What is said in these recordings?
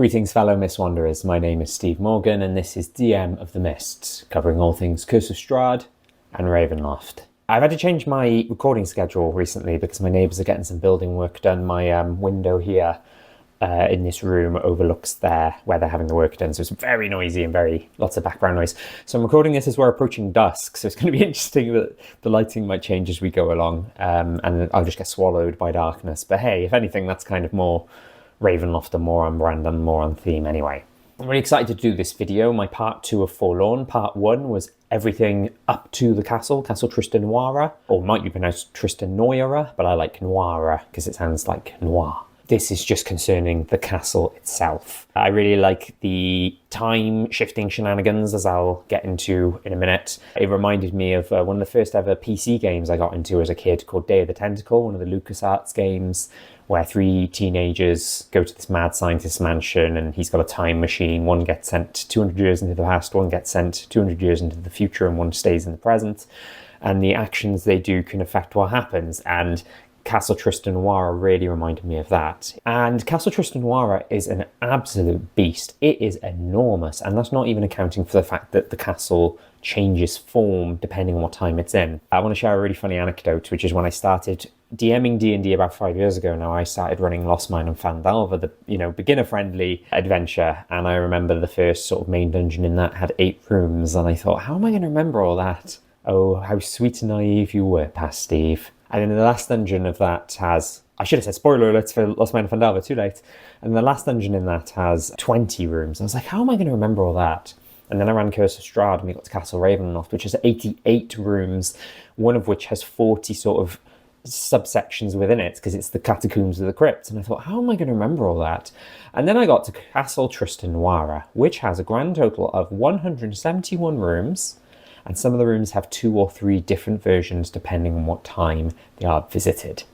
Greetings fellow Mist Wanderers, my name is Steve Morgan and this is DM of the Mists, covering all things Curse of Strahd and Ravenloft. I've had to change my recording schedule recently because my neighbours are getting some building work done. My window here in this room overlooks where they're having the work done, so it's very noisy and lots of background noise. So I'm recording this as we're approaching dusk, so it's going to be interesting that the lighting might change as we go along, and I'll just get swallowed by darkness. But hey, if anything, that's kind of more Ravenloft and more on brand and more on theme anyway. I'm really excited to do this video, my part 2 of Forlorn. Part 1 was everything up to the Castle Tristenoira, or might be pronounced Tristenoira, but I like Noira because it sounds like noir. This is just concerning the castle itself. I really like the time shifting shenanigans, as I'll get into in a minute. It reminded me of one of the first ever PC games I got into as a kid called Day of the Tentacle, one of the LucasArts games, where 3 teenagers go to this mad scientist's mansion and he's got a time machine. One gets sent 200 years into the past, one gets sent 200 years into the future, and one stays in the present. And the actions they do can affect what happens. And Castle Tristenoira really reminded me of that. And Castle Tristenoira is an absolute beast. It is enormous, and that's not even accounting for the fact that the castle changes form depending on what time it's in. I want to share a really funny anecdote, which is when I started DMing D&D about 5 years ago now, I started running Lost Mine and Phandelver, the beginner-friendly adventure, and I remember the first sort of main dungeon in that had 8 rooms, and I thought, how am I going to remember all that? Oh, how sweet and naive you were, past Steve. And then the last dungeon of that has, I should have said spoiler alerts for Lost Mine and Phandelver, too late. And the last dungeon in that has 20 rooms. I was like, how am I going to remember all that? And then I ran Curse of Strahd and we got to Castle Ravenloft, which has 88 rooms, one of which has 40 sort of subsections within it, because it's the catacombs of the crypt. And I thought, how am I going to remember all that? And then I got to Castle Tristenoira, which has a grand total of 171 rooms. And some of the rooms have 2 or 3 different versions depending on what time they are visited.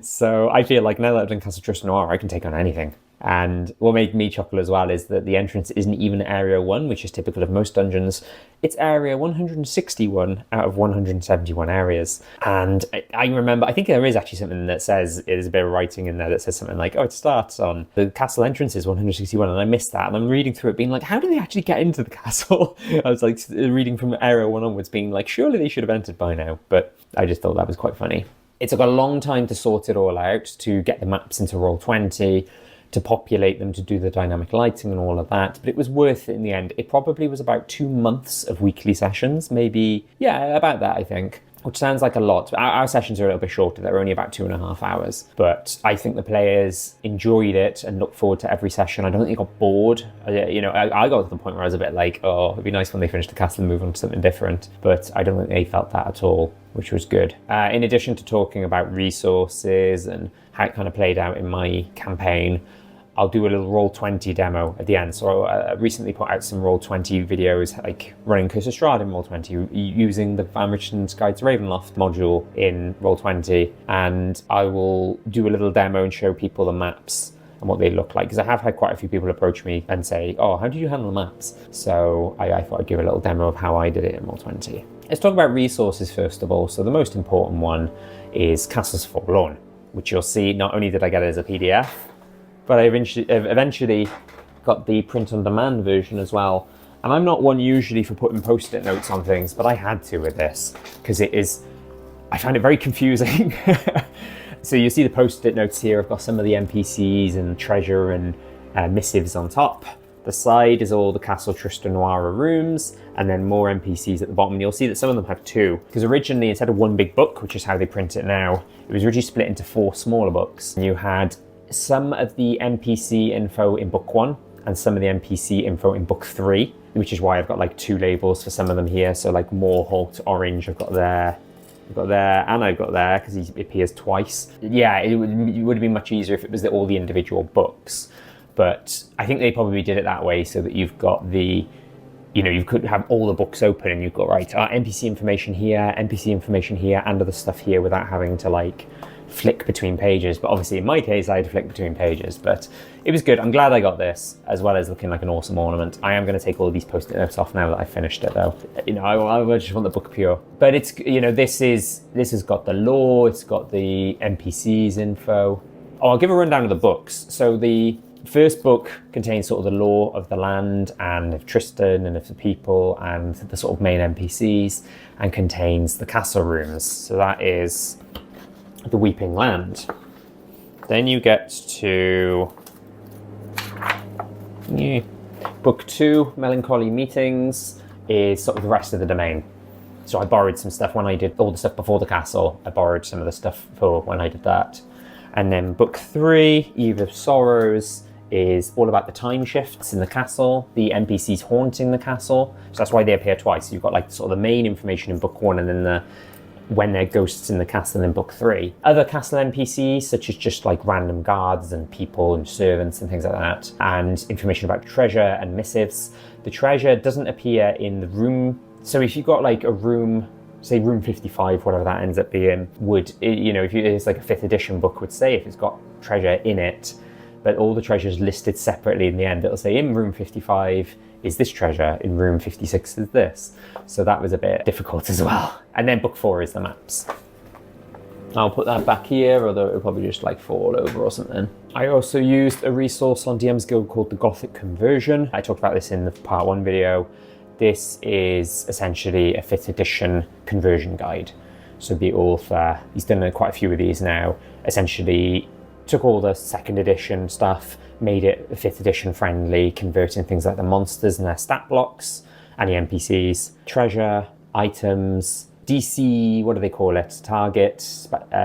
So I feel like now that I've done Castle Tristenoira, I can take on anything. And what made me chuckle as well is that the entrance isn't even Area 1, which is typical of most dungeons. It's Area 161 out of 171 areas. And I remember, I think there is actually something that says, there's a bit of writing in there that says something like, oh, it starts on the castle entrance is 161, and I missed that. And I'm reading through it being like, how do they actually get into the castle? I was like reading from Area 1 onwards being like, surely they should have entered by now. But I just thought that was quite funny. It took a long time to sort it all out, to get the maps into Roll20, to populate them, to do the dynamic lighting and all of that, but it was worth it in the end. It probably was about 2 months of weekly sessions, maybe, yeah, about that, I think, which sounds like a lot. Our sessions are a little bit shorter, they're only about 2.5 hours, but I think the players enjoyed it and looked forward to every session. I don't think they got bored. I got to the point where I was a bit like, oh, it'd be nice when they finish the castle and move on to something different, but I don't think they felt that at all, which was good. In addition to talking about resources and how it kind of played out in my campaign, I'll do a little Roll20 demo at the end. So I recently put out some Roll20 videos, like running Curse of Strahd in Roll20, using the Van Richten's Guide to Ravenloft module in Roll20. And I will do a little demo and show people the maps and what they look like. Because I have had quite a few people approach me and say, oh, how do you handle the maps? So I thought I'd give a little demo of how I did it in Roll20. Let's talk about resources first of all. So the most important one is Castles Forlorn, which you'll see, not only did I get it as a PDF, but I eventually got the print-on-demand version as well. And I'm not one usually for putting post-it notes on things, but I had to with this, because I found it very confusing. So you see the post-it notes here. I've got some of the NPCs and treasure and missives on top. The side is all the Castle Tristenoira rooms, and then more NPCs at the bottom. And you'll see that some of them have 2, because originally, instead of 1 big book, which is how they print it now, it was originally split into 4 smaller books. And you had some of the NPC info in book 1 and some of the NPC info in book 3, which is why I've got like 2 labels for some of them here. So like Morholt orange I've got there, and I've got there because he appears twice. Yeah, it would have been much easier if it was all the individual books, but I think they probably did it that way so that you've got you could have all the books open and you've got NPC information here, and other stuff here without having to like flick between pages. But obviously in my case I had to flick between pages, but it was good. I'm glad I got this, as well as looking like an awesome ornament. I am going to take all of these post-it notes off now that I finished it though. I just want the book pure. But it's, this has got the lore, it's got the NPCs info, I'll give a rundown of the books. So the first book contains sort of the lore of the land and of Tristan and of the people and the sort of main NPCs, and contains the castle rooms. So that is the Weeping Land. Then you get to book 2, Melancholy Meetings, is sort of the rest of the domain. So I borrowed some stuff when I did all the stuff before the castle. I borrowed some of the stuff for when I did that. And then book 3, Eve of Sorrows, is all about the time shifts in the castle, the NPCs haunting the castle. So that's why they appear twice. You've got like sort of the main information in book 1 and then when they're ghosts in the castle in book 3. Other castle NPCs, such as just like random guards and people and servants and things like that, and information about treasure and missives. The treasure doesn't appear in the room. So if you've got like a room, say room 55, whatever that ends up being, if it's like a 5th edition book would say, if it's got treasure in it, but all the treasures listed separately in the end, it'll say in room 55 is this treasure, in room 56 is this. So that was a bit difficult as well. And then book 4 is the maps. I'll put that back here, although it'll probably just like fall over or something. I also used a resource on DM's Guild called the Gothic Conversion. I talked about this in the part 1 video. This is essentially a 5th edition conversion guide. So the author, he's done quite a few of these now, essentially took all the 2nd edition stuff, made it 5th edition friendly, converting things like the monsters and their stat blocks, and the NPCs, treasure, items, DC, what do they call it? Target,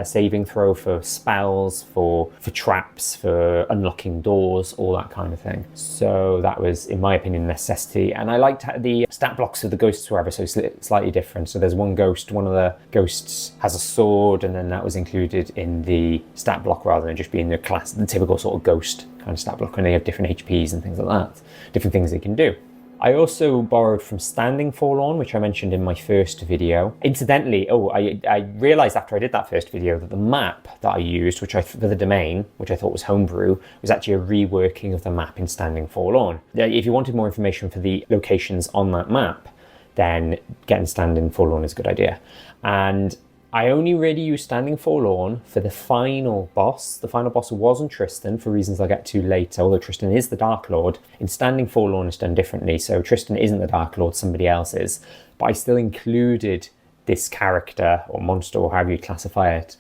saving throw for spells, for traps, for unlocking doors, all that kind of thing. So that was, in my opinion, a necessity. And I liked how the stat blocks of the ghosts were ever so slightly different. So there's one ghost, one of the ghosts has a sword, and then that was included in the stat block rather than just being the typical sort of ghost kind of stat block, and they have different HPs and things like that, different things they can do. I also borrowed from Standing Forlorn, which I mentioned in my first video. Incidentally, I realized after I did that first video that the map that I used, for the domain, which I thought was homebrew, was actually a reworking of the map in Standing Forlorn. If you wanted more information for the locations on that map, then getting Standing Forlorn is a good idea. And I only really used Standing Forlorn for the final boss. The final boss wasn't Tristan, for reasons I'll get to later, although Tristan is the Darklord. In Standing Forlorn it's done differently, so Tristan isn't the Darklord, somebody else is. But I still included this character, or monster, or however you classify it,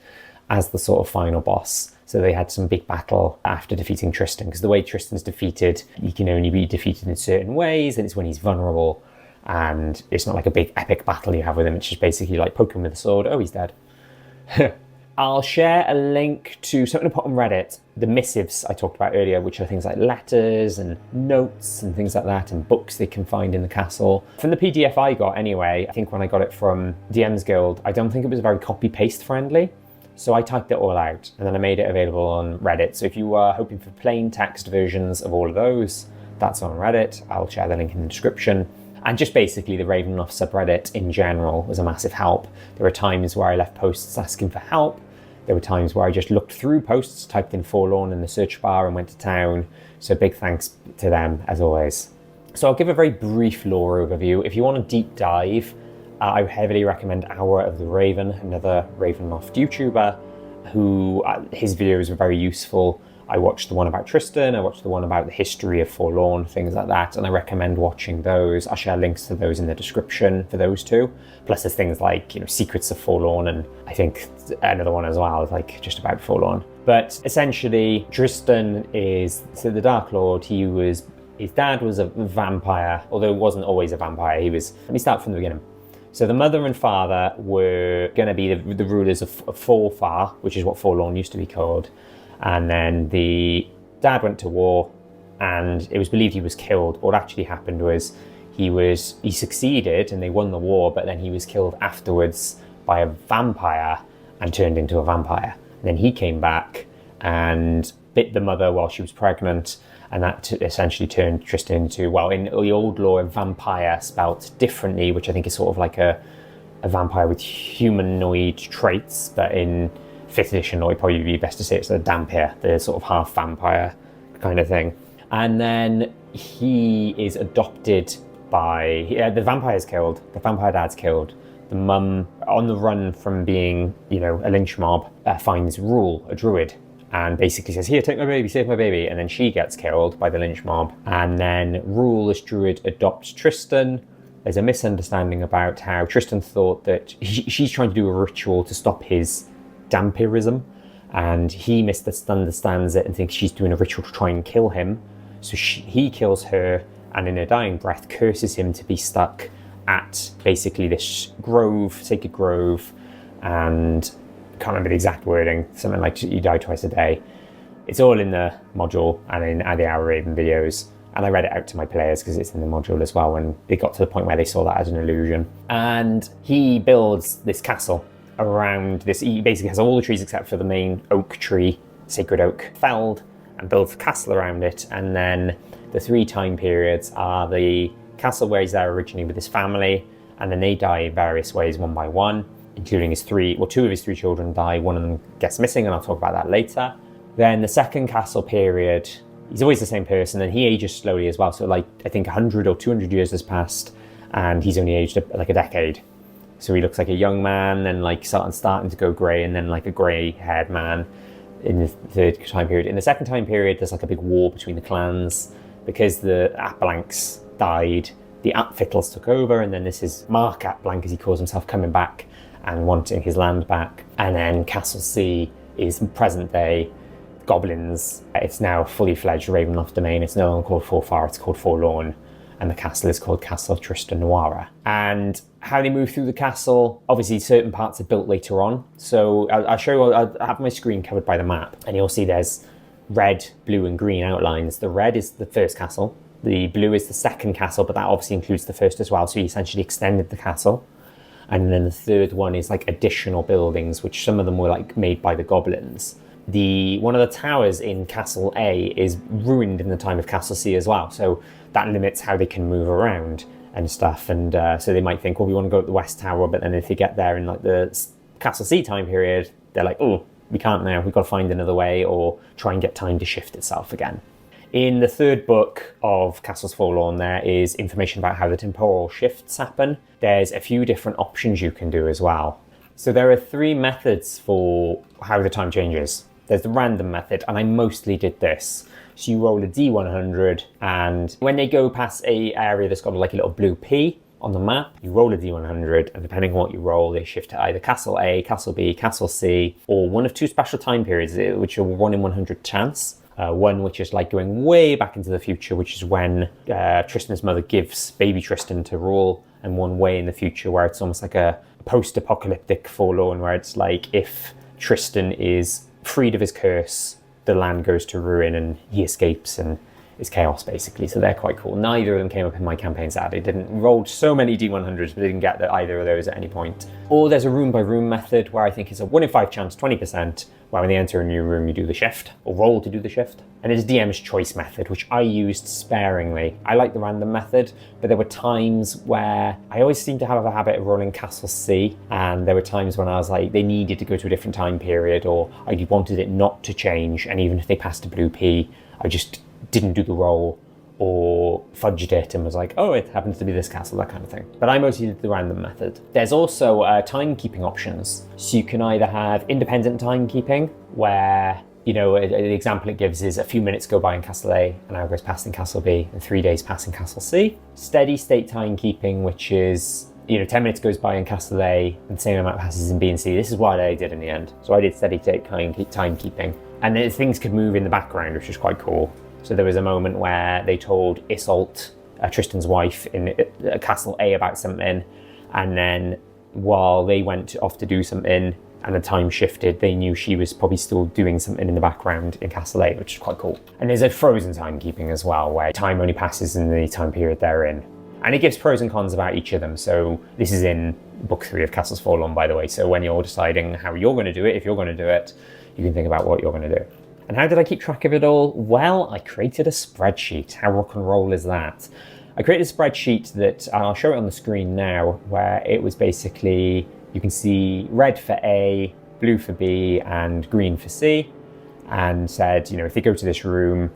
as the sort of final boss. So they had some big battle after defeating Tristan, because the way Tristan's defeated, he can only be defeated in certain ways, and it's when he's vulnerable. And it's not like a big epic battle you have with him. It's just basically like poke him with a sword. Oh, he's dead. I'll share a link to something to put on Reddit. The missives I talked about earlier, which are things like letters and notes and things like that, and books they can find in the castle. From the PDF I got anyway, I think when I got it from DM's Guild, I don't think it was very copy-paste friendly. So I typed it all out and then I made it available on Reddit. So if you are hoping for plain text versions of all of those, that's on Reddit. I'll share the link in the description. And just basically the Ravenloft subreddit in general was a massive help. There were times where I left posts asking for help. There were times where I just looked through posts, typed in Forlorn in the search bar and went to town. So big thanks to them as always. So I'll give a very brief lore overview. If you want a deep dive, I heavily recommend Hour of the Raven, another Ravenloft YouTuber who his videos are very useful. I watched the one about Tristan, I watched the one about the history of Forlorn, things like that, and I recommend watching those. I'll share links to those in the description for those two. Plus there's things like, Secrets of Forlorn, and I think another one as well, like just about Forlorn. But essentially, Tristan is the Darklord. His dad was a vampire, although he wasn't always a vampire. Let me start from the beginning. So the mother and father were going to be the rulers of Forfar, which is what Forlorn used to be called. And then the dad went to war, and it was believed he was killed. What actually happened was he succeeded and they won the war, but then he was killed afterwards by a vampire and turned into a vampire. And then he came back and bit the mother while she was pregnant, and that essentially turned Tristan into, well, in the old lore, a vampire spelt differently, which I think is sort of like a vampire with humanoid traits, but in 5th edition, or it'd probably be best to say it's a Dhampir, the sort of half vampire kind of thing. And then he is adopted by, the vampire's killed, the vampire dad's killed. The mum, on the run from being, a lynch mob, finds Rual, a druid, and basically says, here, take my baby, save my baby. And then she gets killed by the lynch mob. And then Rual, this druid, adopts Tristen. There's a misunderstanding about how Tristen thought that she's trying to do a ritual to stop his vampirism, and he misunderstands it and thinks she's doing a ritual to try and kill him. So he kills her, and in a dying breath curses him to be stuck at basically this grove, sacred grove, and I can't remember the exact wording, something like you die twice a day. It's all in the module and in the Our Raven videos. And I read it out to my players because it's in the module as well when they got to the point where they saw that as an illusion. And he builds this castle around this. He basically has all the trees except for the main oak tree, sacred oak, felled, and builds a castle around it. And then the 3 time periods are the castle where he's there originally with his family, and then they die in various ways one by one, including his 2 of his 3 children die. One of them gets missing, and I'll talk about that later. Then the second castle period, he's always the same person, and he ages slowly as well. So like, I think 100 or 200 years has passed, and he's only aged like a decade. So he looks like a young man, then like starting to go grey, and then like a grey-haired man in the 3rd time period. In the 2nd time period, there's like a big war between the clans because the ApBlancs died. The ApFittles took over, and then this is Mark ApBlanc, as he calls himself, coming back and wanting his land back. And then Castle C is present day goblins. It's now fully fledged Ravenloft domain. It's no longer called Forfar, it's called Forlorn, and the castle is called Castle Tristenoira. And how they move through the castle, obviously certain parts are built later on. So I'll show you, I'll have my screen covered by the map, and you'll see there's red, blue and green outlines. The red is the first castle, the blue is the second castle, but that obviously includes the first as well. So you essentially extended the castle. And then the 3rd one is like additional buildings, which some of them were like made by the goblins. One of the towers in Castle A is ruined in the time of Castle C as well, so that limits how they can move around and stuff. And so they might think, well, we want to go to the West Tower, but then if they get there in like the Castle C time period, they're like, oh, we can't now, we've got to find another way or try and get time to shift itself again. In the 3rd book of Castles Forlorn, there is information about how the temporal shifts happen. There's a few different options you can do as well. So there are 3 methods for how the time changes. There's the random method, and I mostly did this. So you roll a D100, and when they go past a area that's got like a little blue P on the map, you roll a D100, and depending on what you roll, they shift to either Castle A, Castle B, Castle C, or one of 2 special time periods, which are 1 in 100 chance. One which is like going way back into the future, which is when Tristan's mother gives baby Tristen to Rual, and one way in the future where it's almost like a post-apocalyptic Forlorn, where it's like if Tristen is freed of his curse, the land goes to ruin and he escapes and is chaos basically. So they're quite cool. Neither of them came up in my campaign, sadly. Didn't rolled so many D100s, but didn't get either of those at any point. Or there's a room by room method where I think it's a 1 in 5 chance, 20%, where when they enter a new room you do the shift, or roll to do the shift. And it's DM's choice method, which I used sparingly. I like the random method, but there were times where I always seem to have a habit of rolling Castle C, and there were times when I was like, they needed to go to a different time period, or I wanted it not to change, and even if they passed a blue P, I just didn't do the roll or fudged it and was like, oh, it happens to be this castle, that kind of thing. But I mostly did the random method. There's also timekeeping options. So you can either have independent timekeeping, where, you know, the example it gives is a few minutes go by in Castle A, an hour goes past in Castle B, and 3 days pass in Castle C. Steady state timekeeping, which is, you know, 10 minutes goes by in Castle A and the same amount passes in B and C. This is what I did in the end. So I did steady state timekeeping. And then things could move in the background, which is quite cool. So there was a moment where they told Isolt, Tristan's wife, in Castle A about something, and then while they went off to do something and the time shifted, they knew she was probably still doing something in the background in Castle A, which is quite cool. And there's a frozen timekeeping as well, where time only passes in the time period they're in. And it gives pros and cons about each of them. So this is in book 3 of Castles Forlorn, by the way. So when you're deciding how you're going to do it, if you're going to do it, you can think about what you're going to do. And how did I keep track of it all? Well, I created a spreadsheet. How rock and roll is that? I created a spreadsheet that, I'll show it on the screen now, where it was basically, you can see red for A, blue for B, and green for C, and said, you know, if they go to this room,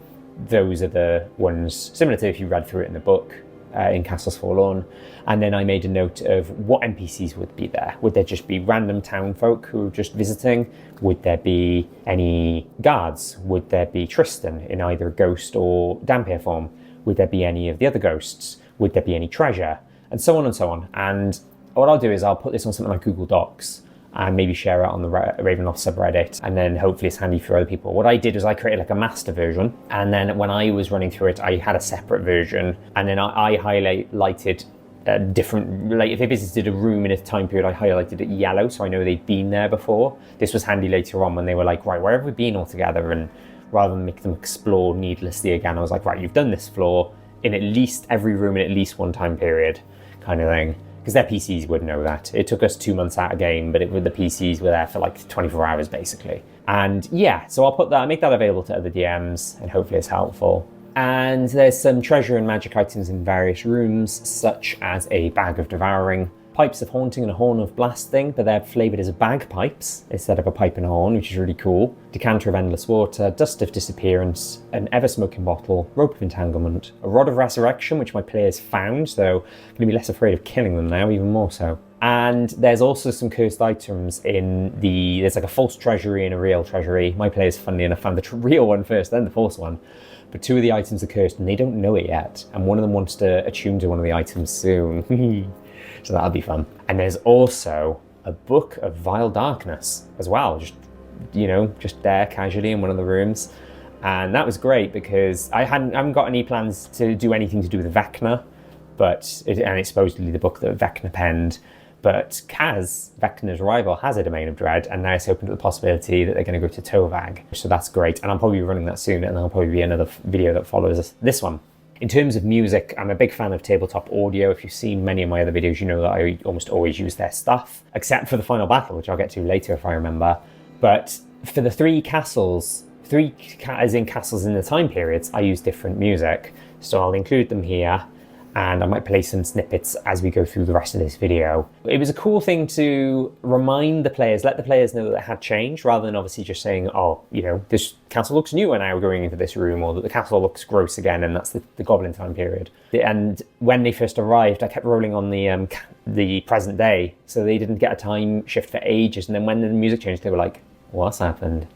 those are the ones, similar to if you read through it in the book, in Castles Forlorn. And then I made a note of what NPCs would be there. Would there just be random town folk who were just visiting? Would there be any guards? Would there be Tristen in either ghost or Dhampir form? Would there be any of the other ghosts? Would there be any treasure? And so on and so on. And what I'll do is I'll put this on something like Google Docs and maybe share it on the Ravenloft subreddit, and then hopefully it's handy for other people. What I did was I created like a master version, and then when I was running through it, I had a separate version, and then I highlighted different, like if they visited a room in a time period, I highlighted it yellow so I know they'd been there before. This was handy later on when they were like, right, where have we been all together? And rather than make them explore needlessly again, I was like, right, you've done this floor in at least every room in at least one time period, kind of thing. Because their PCs would know that. It took us 2 months out of game, but the PCs were there for like 24 hours basically. And yeah, so I'll make that available to other DMs, and hopefully it's helpful. And there's some treasure and magic items in various rooms, such as a bag of devouring, pipes of haunting and a horn of blasting, but they're flavoured as bagpipes instead of a pipe and a horn, which is really cool. Decanter of endless water, dust of disappearance, an ever-smoking bottle, rope of entanglement, a rod of resurrection, which my players found, so I'm going to be less afraid of killing them now, even more so. And there's also some cursed items there's like a false treasury and a real treasury. My players, funnily enough, found the real one first, then the false one. But 2 of the items are cursed and they don't know it yet. And one of them wants to attune to one of the items soon. So that'll be fun. And there's also a book of vile darkness as well, just there casually in one of the rooms. And that was great because I haven't got any plans to do anything to do with Vecna, and it's supposedly the book that Vecna penned. But Kaz, Vecna's rival, has a Domain of Dread, and now it's open to the possibility that they're going to go to Tovag. So that's great, and I'll probably be running that soon, and there'll probably be another video that follows this one. In terms of music, I'm a big fan of tabletop audio. If you've seen many of my other videos, you know that I almost always use their stuff, except for the final battle, which I'll get to later if I remember. But for the 3 castles, as in castles in the time periods, I use different music. So I'll include them here, and I might play some snippets as we go through the rest of this video. It was a cool thing to remind the players, let the players know that it had changed, rather than obviously just saying, oh, this castle looks new and now we're going into this room, or that the castle looks gross again, and that's the Goblin time period. And when they first arrived, I kept rolling on the present day, so they didn't get a time shift for ages, and then when the music changed, they were like, what's happened?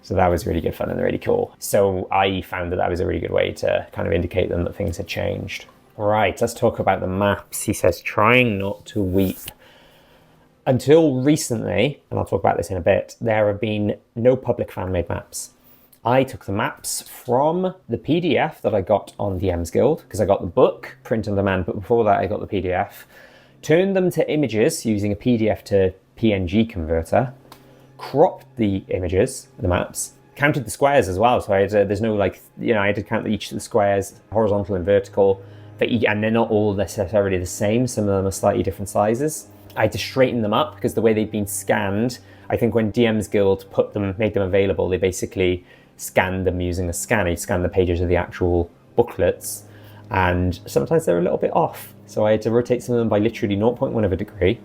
So that was really good fun and really cool. So I found that was a really good way to kind of indicate them that things had changed. Right, let's talk about the maps. He says, trying not to weep. Until recently, and I'll talk about this in a bit, there have been no public fan-made maps. I took the maps from the PDF that I got on DM's Guild, because I got the book, print on demand, but before that I got the PDF, turned them to images using a PDF to PNG converter, cropped the images, the maps, counted the squares as well, so I had there's no I had to count each of the squares, horizontal and vertical, and they're not all necessarily the same. Some of them are slightly different sizes. I had to straighten them up because the way they've been scanned, I think when DM's Guild made them available, they basically scanned them using a scanner. You scan the pages of the actual booklets, and sometimes they're a little bit off. So I had to rotate some of them by literally 0.1 of a degree,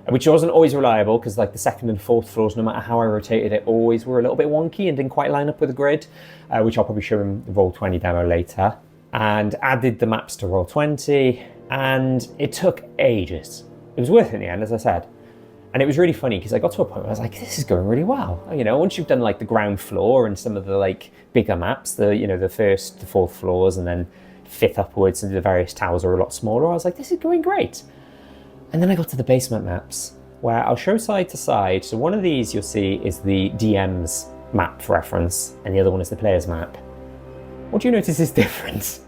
which wasn't always reliable because like the 2nd and 4th floors, no matter how I rotated it, always were a little bit wonky and didn't quite line up with the grid, which I'll probably show in the Roll20 demo later. And added the maps to Roll20, and it took ages. It was worth it in the end, as I said. And it was really funny because I got to a point where I was like, this is going really well. Once you've done like the ground floor and some of the like bigger maps, the 1st to 4th floors, and then 5th upwards, and the various towers are a lot smaller, I was like, this is going great. And then I got to the basement maps, where I'll show side to side. So one of these you'll see is the DM's map for reference, and the other one is the player's map. What do you notice is different?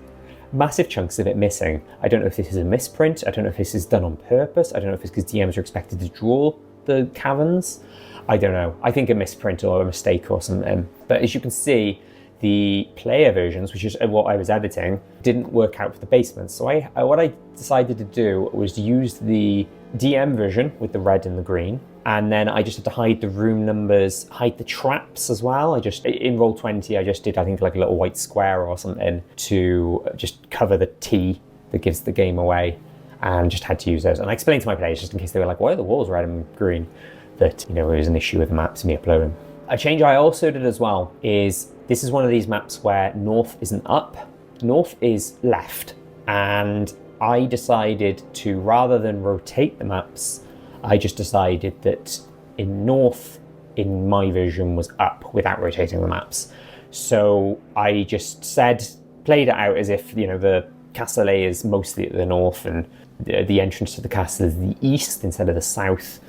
Massive chunks of it missing. I don't know if this is a misprint. I don't know if this is done on purpose. I don't know if it's because DMs are expected to draw the caverns. I don't know. I think a misprint or a mistake or something. But as you can see, the player versions, which is what I was editing, didn't work out for the basements. So what I decided to do was use the DM version with the red and the green, and then I just had to hide the room numbers, hide the traps as well. In Roll20, I just did, I think, like a little white square or something to just cover the T that gives the game away, and just had to use those. And I explained to my players, just in case they were like, why are the walls red and green, that, it was an issue with the maps and me uploading. A change I also did as well is, this is one of these maps where north isn't up, north is left. And I decided to, rather than rotate the maps, I just decided that in North, in my version, was up without rotating the maps. So I just played it out as if, the Castle A is mostly at the north and the entrance to the castle is the east instead of the south.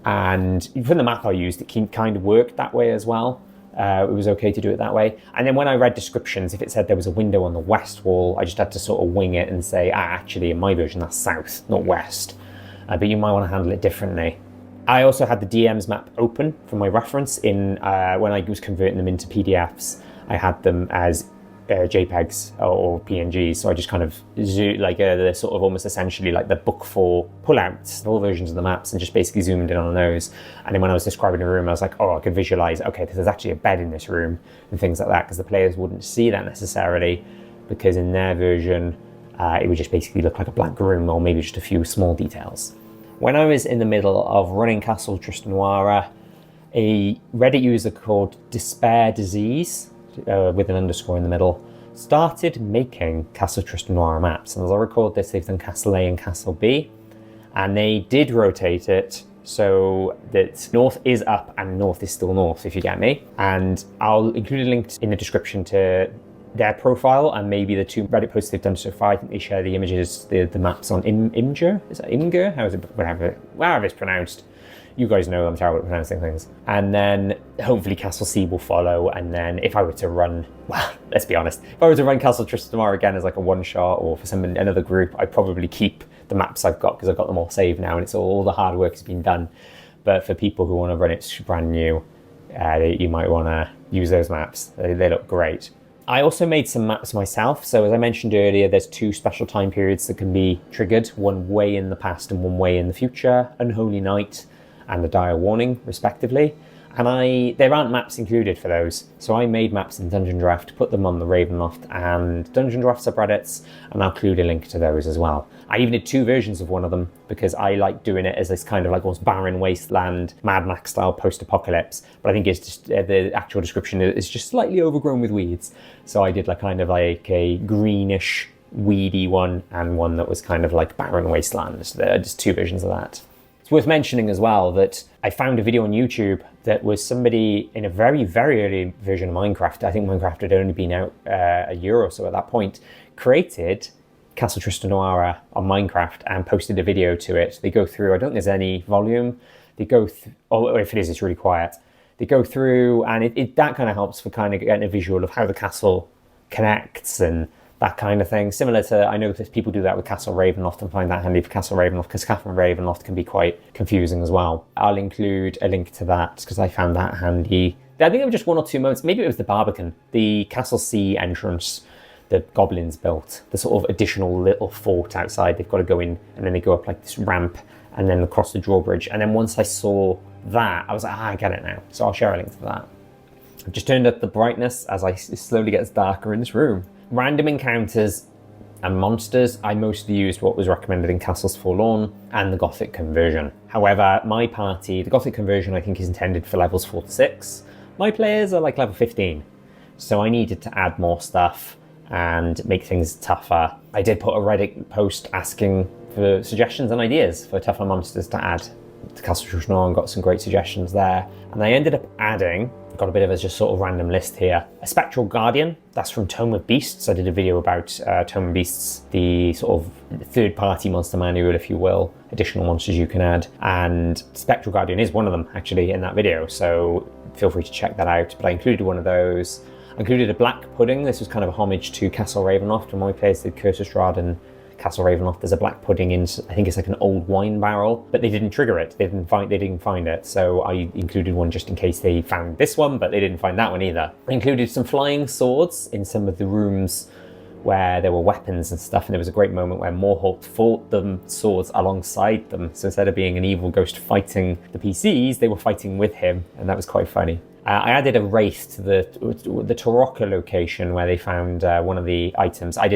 And from the map I used, it kind of worked that way as well. It was okay to do it that way. And then when I read descriptions, if it said there was a window on the west wall, I just had to sort of wing it and say, actually, in my version, that's south, not west. But you might want to handle it differently. I also had the DM's map open for my reference when I was converting them into PDFs. I had them as JPEGs or PNGs, so I just kind of they're sort of almost essentially like the book 4 pullouts, all versions of the maps, and just basically zoomed in on those. And then when I was describing the room, I was like, I could visualize, okay, there's actually a bed in this room and things like that, because the players wouldn't see that necessarily, because in their version, it would just basically look like a blank room or maybe just a few small details. When I was in the middle of running Castle Tristenoira, a Reddit user called Despair Disease, with an underscore in the middle, started making Castle Tristenoira maps. And as I record this, they've done Castle A and Castle B, and they did rotate it so that north is up and north is still north, if you get me. And I'll include a link in the description to their profile and maybe the 2 Reddit posts they've done so far. I think they share the images, the maps on Imgur. Is that Imgur? How is it? Whatever it's pronounced. You guys know I'm terrible at pronouncing things. And then hopefully Castle C will follow. And then if I were to run, let's be honest, if I were to run Castle Tristenoira again as like a one-shot or for another group, I'd probably keep the maps I've got because I've got them all saved now and it's all the hard work has been done. But for people who want to run it brand new, you might want to use those maps. They look great. I also made some maps myself. So as I mentioned earlier, there's 2 special time periods that can be triggered, one way in the past and one way in the future, Unholy Night and the Dire Warning, respectively. And there aren't maps included for those. So I made maps in Dungeon Draft, put them on the Ravenloft and Dungeon Draft subreddits, and I'll include a link to those as well. I even did 2 versions of one of them because I like doing it as this kind of like almost barren wasteland, Mad Max style post-apocalypse. But I think it's just the actual description is just slightly overgrown with weeds. So I did kind of like a greenish, weedy one and one that was kind of like barren wasteland. So there are just 2 versions of that. Worth mentioning as well that I found a video on YouTube that was somebody in a very, very early version of Minecraft. I think Minecraft had only been out a year or so at that point, created Castle Tristenoira on Minecraft and posted a video to it. They go through, I don't think there's any volume. They go or if it is, it's really quiet. They go through and that kind of helps for kind of getting a visual of how the castle connects and that kind of thing. Similar to, I know that people do that with Castle Ravenloft and find that handy for Castle Ravenloft because Castle Ravenloft can be quite confusing as well. I'll include a link to that because I found that handy. I think there were just 1 or 2 moments, maybe it was the Barbican, the Castle C entrance that goblins built, the sort of additional little fort outside. They've got to go in and then they go up like this ramp and then across the drawbridge. And then once I saw that, I was like, I get it now. So I'll share a link to that. I've just turned up the brightness as it slowly gets darker in this room. Random encounters and monsters, I mostly used what was recommended in Castles Forlorn and the Gothic Conversion. However, my party, the Gothic Conversion, I think is intended for levels 4 to 6. My players are like level 15. So I needed to add more stuff and make things tougher. I did put a Reddit post asking for suggestions and ideas for tougher monsters to add to Castle Tristenoira and got some great suggestions there. And I ended up adding, got a bit of a just sort of random list here, a Spectral Guardian, that's from Tome of Beasts. I did a video about Tome of Beasts, the sort of third-party monster manual, if you will, additional monsters you can add. And Spectral Guardian is one of them, actually, in that video, so feel free to check that out. But I included one of those. I included a Black Pudding. This was kind of a homage to Castle Ravenloft, when my players did Curse of Strahd and Castle Ravenloft. There's a black pudding in, I think it's like an old wine barrel, but they didn't trigger it. They didn't find it. So I included one just in case they found this one, but they didn't find that one either. I included some flying swords in some of the rooms where there were weapons and stuff. And there was a great moment where Morholt fought the swords alongside them. So instead of being an evil ghost fighting the PCs, they were fighting with him. And that was quite funny. I added a wraith to the Tarocca location where they found one of the items. I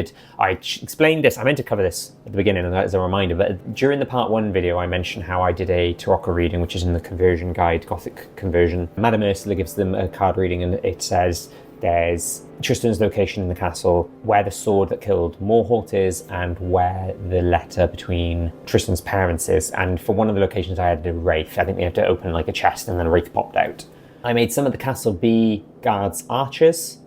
explained this, I meant to cover this at the beginning as a reminder, but during the part 1 video I mentioned how I did a Tarocca reading, which is in the conversion guide, Gothic Conversion. Madame Ursula gives them a card reading and it says, There's Tristan's location in the castle, where the sword that killed Morholt is, and where the letter between Tristan's parents is. And for one of the locations I had a wraith. I think they had to open like a chest and then a wraith popped out. I made some of the Castle B guards archers.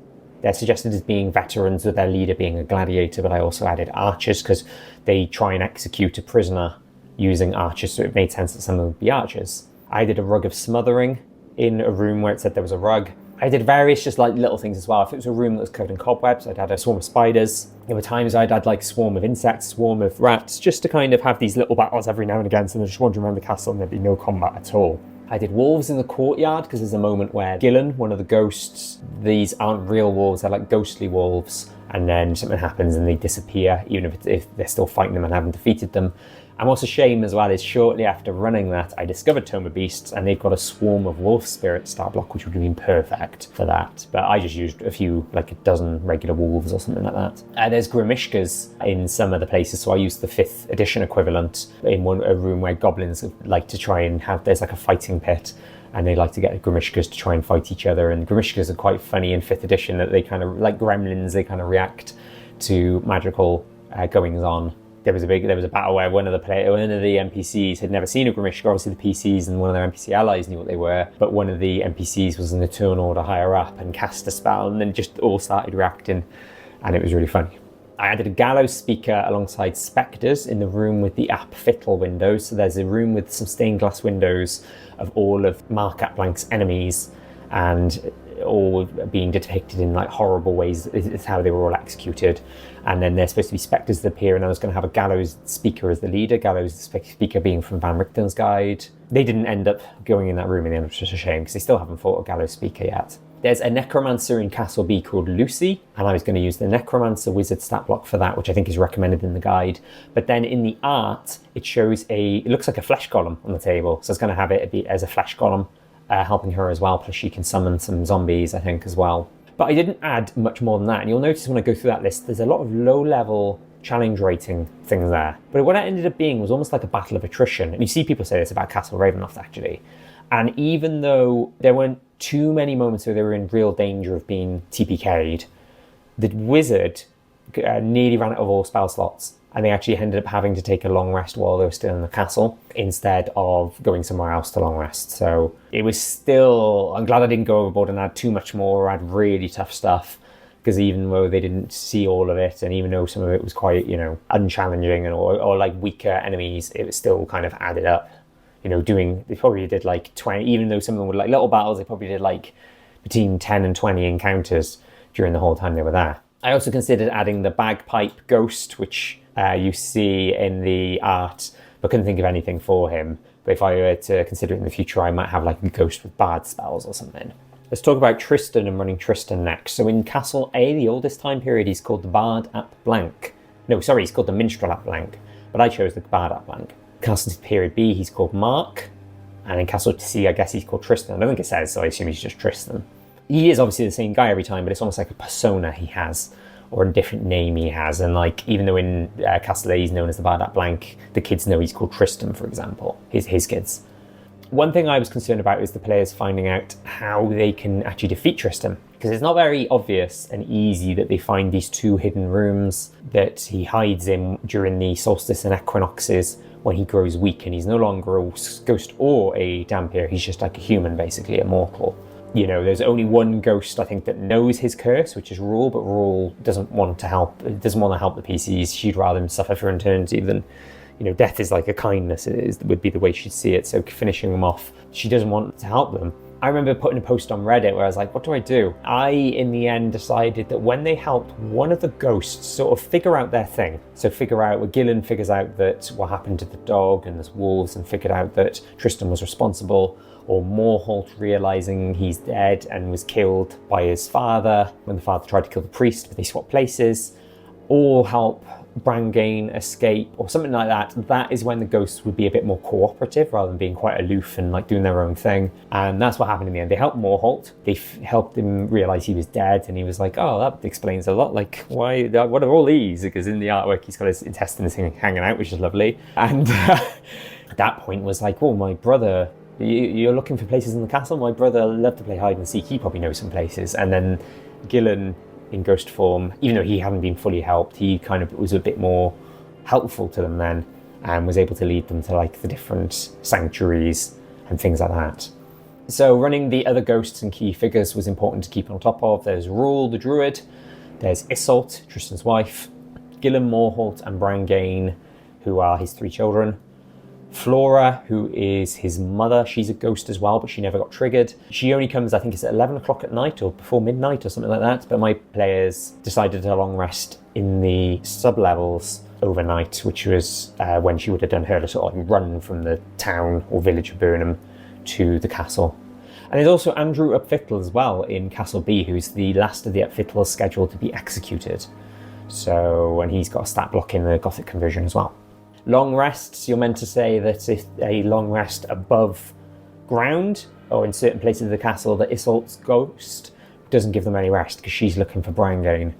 They're suggested as being veterans, with their leader being a gladiator, but I also added archers because they try and execute a prisoner using archers, so it made sense that some of them would be archers. I did a rug of smothering in a room where it said there was a rug. I did various just like little things as well. If it was a room that was covered in cobwebs, I'd add a swarm of spiders. There were times I'd add like swarm of insects, swarm of rats, just to kind of have these little battles every now and again, so they're just wandering around the castle and there'd be no combat at all. I did wolves in the courtyard because there's a moment where Gilan, one of the ghosts, these aren't real wolves, they're like ghostly wolves, and then something happens and they disappear, even if they're still fighting them and haven't defeated them. And what's a shame as well is shortly after running that, I discovered Tome of Beasts, and they've got a swarm of wolf spirits stat block, which would have been perfect for that. But I just used a few, like a dozen regular wolves or something like that. There's Grimishkas in some of the places, so I used the 5th edition equivalent in a room where goblins like to try and have, there's like a fighting pit, and they like to get Grimishkas to try and fight each other. And Grimishkas are quite funny in 5th edition, that they kind of, like gremlins, they kind of react to magical goings on. There was a battle where one of the NPCs had never seen a Grimishka. Obviously the PCs and one of their NPC allies knew what they were, but one of the NPCs was an Eternal Order higher up and cast a spell, and then just all started reacting, and it was really funny. I added a gallows speaker alongside spectres in the room with the app fiddle windows. So there's a room with some stained glass windows of all of Mark ApBlanc's enemies, and all being depicted in like horrible ways. It's how they were all executed. And then there's supposed to be spectres that appear, and I was going to have a gallows speaker as the leader, gallows speaker being from Van Richten's guide. They didn't end up going in that room in the end, which is a shame because they still haven't fought a gallows speaker yet. There's a necromancer in Castle B called Lucy, and I was going to use the necromancer wizard stat block for that, which I think is recommended in the guide. But then in the art, it looks like a flesh golem on the table, so I was going to have it as a flesh golem, helping her as well, plus she can summon some zombies, I think, as well. But I didn't add much more than that, and you'll notice when I go through that list, there's a lot of low-level challenge rating things there. But what it ended up being was almost like a battle of attrition, and you see people say this about Castle Ravenloft, actually. And even though there weren't too many moments where they were in real danger of being TPK'd, the wizard nearly ran out of all spell slots, and they actually ended up having to take a long rest while they were still in the castle instead of going somewhere else to long rest. So it was still, I'm glad I didn't go overboard and add too much more or add really tough stuff, because even though they didn't see all of it, and even though some of it was quite, unchallenging or like weaker enemies, it was still kind of added up. They probably did like 20, even though some of them were like little battles, they probably did like between 10 and 20 encounters during the whole time they were there. I also considered adding the bagpipe ghost, which you see in the art, but couldn't think of anything for him. But if I were to consider it in the future, I might have like a ghost with bard spells or something. Let's talk about Tristan and running Tristan next. So in Castle A, the oldest time period, he's called the Bard ApBlanc. No, sorry, he's called the Minstrel ApBlanc, but I chose the Bard ApBlanc. Castle Period B, he's called Mark, and in Castle C, I guess he's called Tristan. I don't think it says, so I assume he's just Tristan. He is obviously the same guy every time, but it's almost like a persona he has, or a different name he has. And like, even though in Castle A he's known as the Bard ApBlanc, the kids know he's called Tristan, for example, his kids. One thing I was concerned about is the players finding out how they can actually defeat Tristan, because it's not very obvious and easy that they find these 2 hidden rooms that he hides in during the solstice and equinoxes when he grows weak and he's no longer a ghost or a Dhampir, he's just like a human, basically, a mortal. There's only one ghost, I think, that knows his curse, which is Rual, but Rual doesn't want to help the PCs. She'd rather him suffer for eternity than, death is like a kindness, would be the way she'd see it, so finishing them off, she doesn't want to help them. I remember putting a post on Reddit where I was like, what do I do? I, in the end, decided that when they helped one of the ghosts sort of figure out their thing, so figure out where Gilan figures out that what happened to the dog and there's wolves and figured out that Tristan was responsible, or Morholt realizing he's dead and was killed by his father when the father tried to kill the priest, but they swapped places, or help Brangain escape or something like that, that is when the ghosts would be a bit more cooperative rather than being quite aloof and like doing their own thing. And that's what happened in the end. They helped Morholt. They helped him realize he was dead, and he was like, oh, that explains a lot. Like, what are all these? Because in the artwork he's got his intestines hanging out, which is lovely. And at that point was like, oh, my brother You're looking for places in the castle? My brother loved to play hide and seek. He probably knows some places. And then Gilan, in ghost form, even though he hadn't been fully helped, he kind of was a bit more helpful to them then, and was able to lead them to like the different sanctuaries and things like that. So running the other ghosts and key figures was important to keep on top of. There's Rual, the druid. There's Isolt, Tristan's wife. Gilan, Morholt, and Brangain, who are his 3 children. Flora, who is his mother, she's a ghost as well, but she never got triggered. She only comes, I think it's at 11 o'clock at night or before midnight or something like that, but my players decided to long rest in the sub-levels overnight, which was when she would have done her sort of run from the town or village of Burnham to the castle. And there's also Andrew Upfittle as well in Castle B, who's the last of the Upfittles scheduled to be executed. So, and he's got a stat block in the Gothic Conversion as well. Long rests, you're meant to say that if a long rest above ground or in certain places of the castle, that Isolt's ghost doesn't give them any rest because she's looking for Brangain.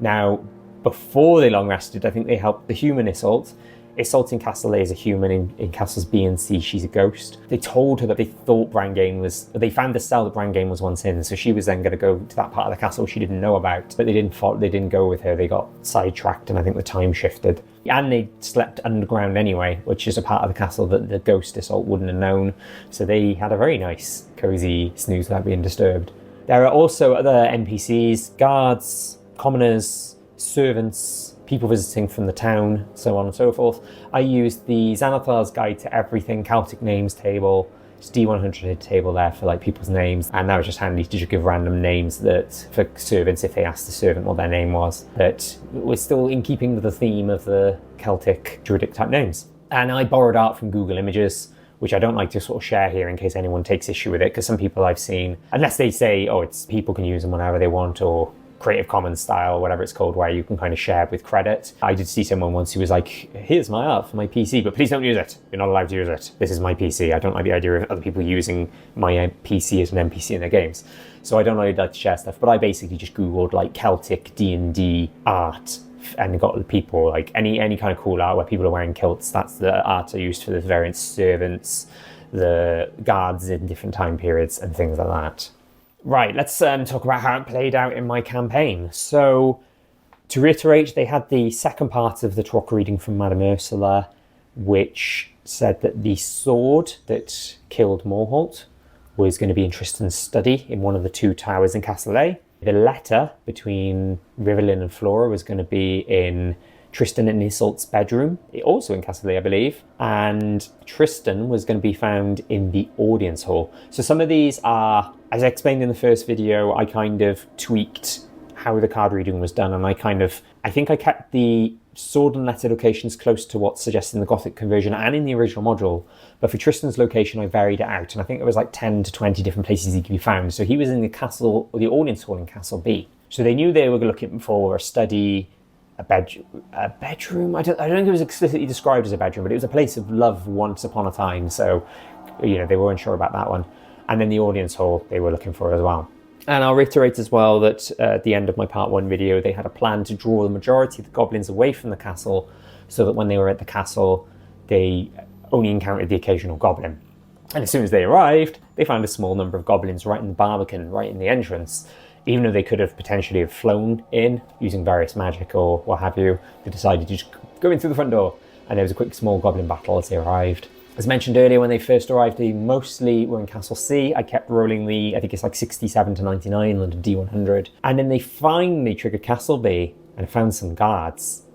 Now, before they long rested, I think they helped the human Isolt. Isolt in Castle A is a human, in Castles B and C she's a ghost. They told her that they thought Brangain was, they found the cell that Brangain was once in, so she was then going to go to that part of the castle she didn't know about, but they didn't go with her. They got sidetracked and I think the time shifted. And they slept underground anyway, which is a part of the castle that the ghost Isolt wouldn't have known, so they had a very nice, cosy snooze without being disturbed. There are also other NPCs, guards, commoners, servants, people visiting from the town, so on and so forth. I used the Xanathar's Guide to Everything Celtic Names table. It's D100 table there for like people's names, and that was just handy to just give random names that for servants if they asked the servant what their name was. But we're still in keeping with the theme of the Celtic Druidic type names. And I borrowed art from Google Images, which I don't like to sort of share here in case anyone takes issue with it, because some people I've seen, unless they say, oh, it's people can use them whenever they want, or Creative Commons style, whatever it's called, where you can kind of share with credit. I did see someone once who was like, here's my art for my PC, but please don't use it. You're not allowed to use it. This is my PC. I don't like the idea of other people using my PC as an NPC in their games. So I don't really like to share stuff, but I basically just Googled like Celtic D&D art and got people like any kind of cool art where people are wearing kilts. That's the art I used for the various servants, the guards in different time periods and things like that. Right, let's talk about how it played out in my campaign. So, to reiterate, they had the second part of the Tarot reading from Madame Ursula, which said that the sword that killed Morholt was going to be in Tristan's study in one of the 2 towers in Castle A. The letter between Rivelin and Flora was going to be in Tristan and Isolt's bedroom, also in Castle A, I believe, and Tristan was going to be found in the audience hall. So some of these are, as I explained in the first video, I kind of tweaked how the card reading was done, and I think I kept the sword and letter locations close to what's suggested in the Gothic Conversion and in the original module, but for Tristan's location I varied it out, and I think there was like 10 to 20 different places he could be found. So he was in the castle, or the audience hall in Castle B. So they knew they were looking for a study, a bedroom. I don't think it was explicitly described as a bedroom, but it was a place of love once upon a time. So, you know, they weren't sure about that one. And then the audience hall they were looking for as well. And I'll reiterate as well that at the end of my part 1 video, they had a plan to draw the majority of the goblins away from the castle so that when they were at the castle, they only encountered the occasional goblin. And as soon as they arrived, they found a small number of goblins right in the barbican, right in the entrance. Even though they could have potentially have flown in using various magic or what have you, they decided to just go in through the front door. And there was a quick small goblin battle as they arrived. As mentioned earlier, when they first arrived, they mostly were in Castle C. I kept rolling I think it's like 67 to 99 on the D100. And then they finally triggered Castle B and found some guards.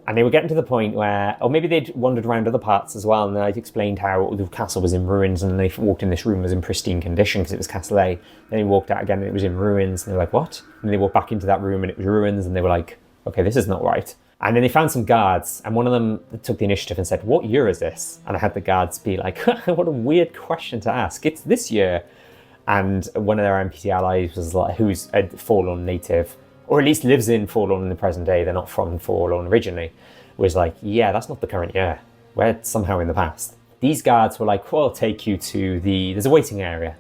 And they were getting to the point where, or maybe they'd wandered around other parts as well, and I'd explained how the castle was in ruins, and they walked in this room, it was in pristine condition because it was Castle A. Then they walked out again and it was in ruins, and they were like, what? And they walked back into that room and it was ruins, and they were like, okay, this is not right. And then they found some guards, and one of them took the initiative and said, what year is this? And I had the guards be like, what a weird question to ask. It's this year. And one of their NPC allies was like, who's a Forlorn native, or at least lives in Forlorn in the present day, they're not from Forlorn originally, was like, yeah, that's not the current year. We're somehow in the past. These guards were like, well, I'll take you to there's a waiting area.